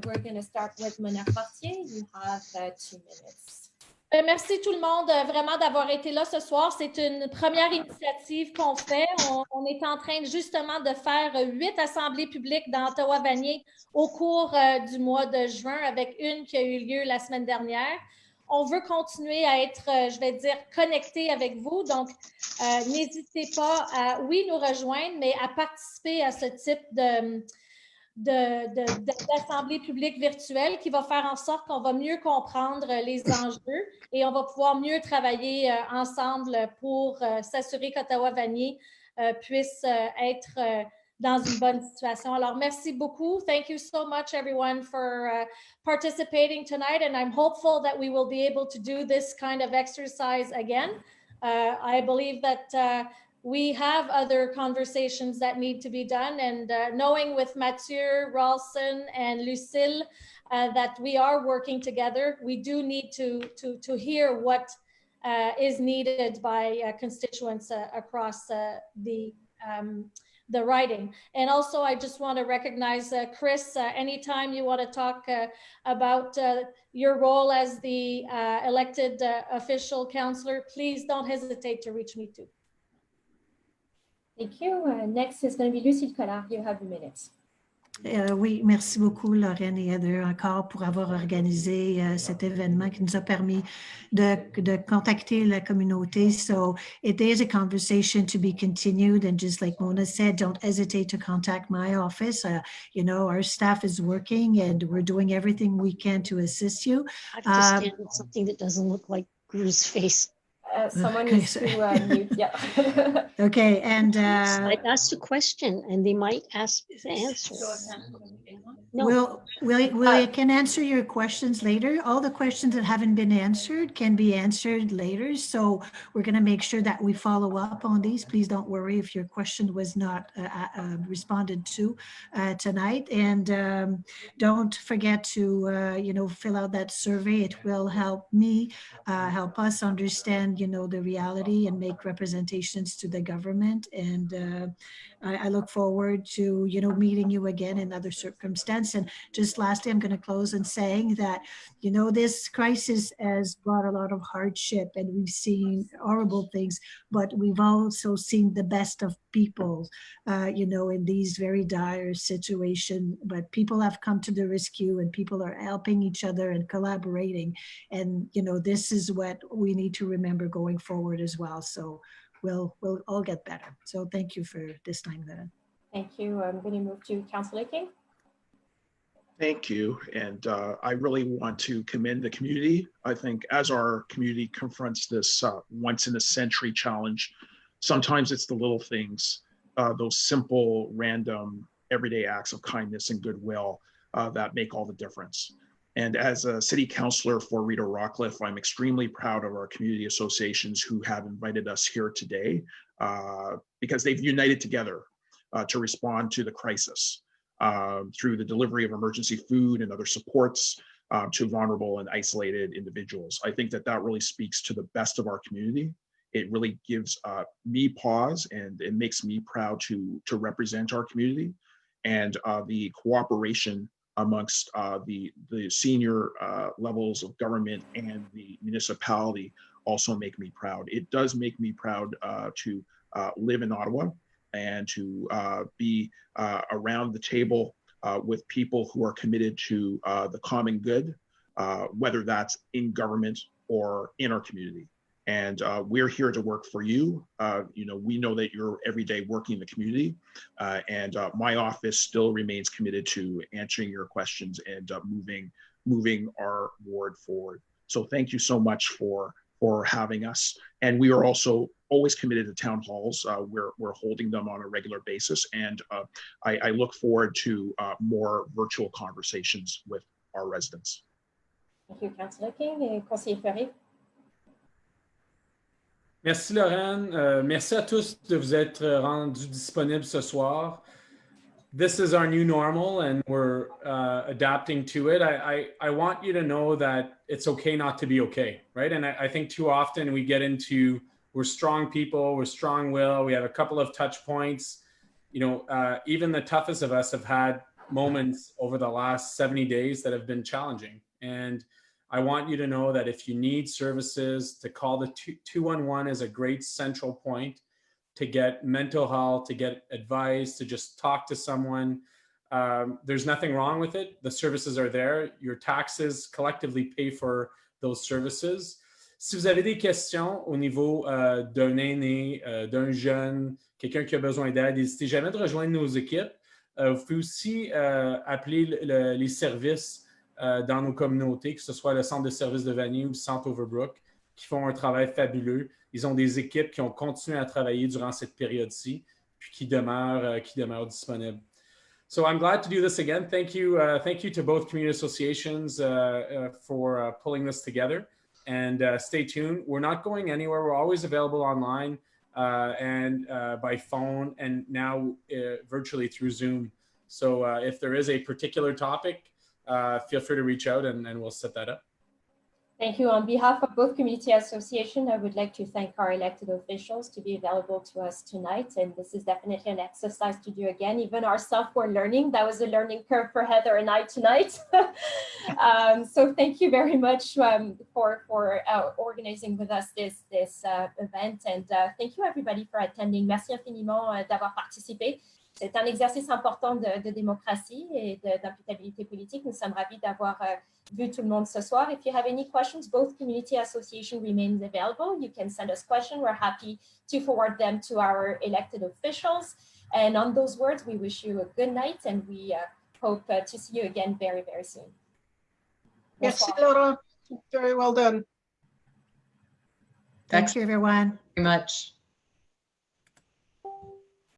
we're going to start with Mona Fortier. You have 2 minutes. Merci tout le monde vraiment d'avoir été là ce soir. C'est une première initiative qu'on fait. On est en train justement de faire 8 assemblées publiques dans Ottawa-Vanier au cours du mois de juin, avec une qui a eu lieu la semaine dernière. On veut continuer à être, je vais dire, connecté avec vous. Donc, n'hésitez pas à, oui, nous rejoindre, mais à participer à ce type d'assemblée publique virtuelle qui va faire en sorte qu'on va mieux comprendre les enjeux et on va pouvoir mieux travailler ensemble pour s'assurer qu'Ottawa-Vanier puisse être dans une bonne situation. Alors, merci beaucoup. Thank you so much, everyone, for participating tonight. And I'm hopeful that we will be able to do this kind of exercise again. I believe that we have other conversations that need to be done. And knowing with Mathieu, Ralston, and Lucille that we are working together, we do need to hear what is needed by constituents across the riding. And also, I just want to recognize Chris, anytime you want to talk about your role as the elected official councillor, please don't hesitate to reach me too. Thank you. Next is going to be Lucille Collard. You have the minutes. Oui, merci beaucoup, Lorraine et Heather, encore pour avoir organisé cet événement qui nous a permis de contacter la communauté. So it is a conversation to be continued. And just like Mona said, don't hesitate to contact my office. You know, our staff is working and we're doing everything we can to assist you. I have to stand with something that doesn't look like Gru's face. Someone Okay, needs to mute. Yeah. Okay, and I'd asked a question and they might ask the answer. No, we can answer your questions later. All the questions that haven't been answered can be answered later. So we're going to make sure that we follow up on these. Please don't worry if your question was not responded to tonight. And don't forget to, you know, fill out that survey. It will help me, help us understand, you know, the reality and make representations to the government. And I look forward to, you know, meeting you again in other circumstances. And just lastly, I'm going to close in saying that, you know, this crisis has brought a lot of hardship and we've seen horrible things, but we've also seen the best of people, you know, in these very dire situations. But people have come to the rescue and people are helping each other and collaborating. And, you know, this is what we need to remember going forward as well. So we'll all get better. So thank you for this time, Lorraine. Thank you. I'm going to move to Councillor King. Thank you. And I really want to commend the community. I think as our community confronts this once in a century challenge, sometimes it's the little things, those simple, random, everyday acts of kindness and goodwill that make all the difference. And as a city councillor for Rideau-Rockcliffe, I'm extremely proud of our community associations who have invited us here today because they've united together to respond to the crisis through the delivery of emergency food and other supports to vulnerable and isolated individuals. I think that that really speaks to the best of our community. It really gives me pause and it makes me proud to represent our community, and the cooperation amongst the senior levels of government and the municipality also make me proud. It does make me proud to live in Ottawa and to be around the table with people who are committed to the common good, whether that's in government or in our community. And we're here to work for you. You know, we know that you're every day working in the community, and my office still remains committed to answering your questions and moving our ward forward. So thank you so much for having us. And we are also always committed to town halls. We're holding them on a regular basis, and I look forward to more virtual conversations with our residents. Thank you, Councillor King. Et Conseiller Fleury. Merci Lorraine. Merci à tous de vous être rendus disponibles ce soir. This is our new normal and we're adapting to it. I want you to know that it's okay not to be okay, right? And I think too often we get into, we're strong people, we're strong will, we have a couple of touch points. You know, even the toughest of us have had moments over the last 70 days that have been challenging. And I want you to know that if you need services, to call the 211 is a great central point to get mental health, to get advice, to just talk to someone. There's nothing wrong with it. The services are there. Your taxes collectively pay for those services. Si vous avez des questions au niveau d'un aîné, d'un jeune, quelqu'un qui a besoin d'aide, n'hésitez jamais de rejoindre nos équipes. Vous pouvez aussi appeler les services dans nos communautés, que ce soit le centre de services de Vanier ou le centre Overbrook, qui font un travail fabuleux. Ils ont des équipes qui ont continué à travailler durant cette période-ci, puis qui demeurent disponibles. So I'm glad to do this again. Thank you to both community associations for pulling this together. And stay tuned. We're not going anywhere. We're always available online and by phone, and now virtually through Zoom. So if there is a particular topic, feel free to reach out and we'll set that up. Thank you. On behalf of both community associations, I would like to thank our elected officials to be available to us tonight. And this is definitely an exercise to do again. Even ourselves were learning. That was a learning curve for Heather and I tonight. So thank you very much for organizing with us this event. And thank you everybody for attending. Merci infiniment d'avoir participé. C'est un exercice important de démocratie et d'imputabilité politique. Nous sommes ravis d'avoir vu tout le monde ce soir. If you have any questions, both community association remains available. You can send us questions. We're happy to forward them to our elected officials. And on those words, we wish you a good night and we hope to see you again very, very soon. Merci, Laura. Very well done. Thank you, everyone. Very much.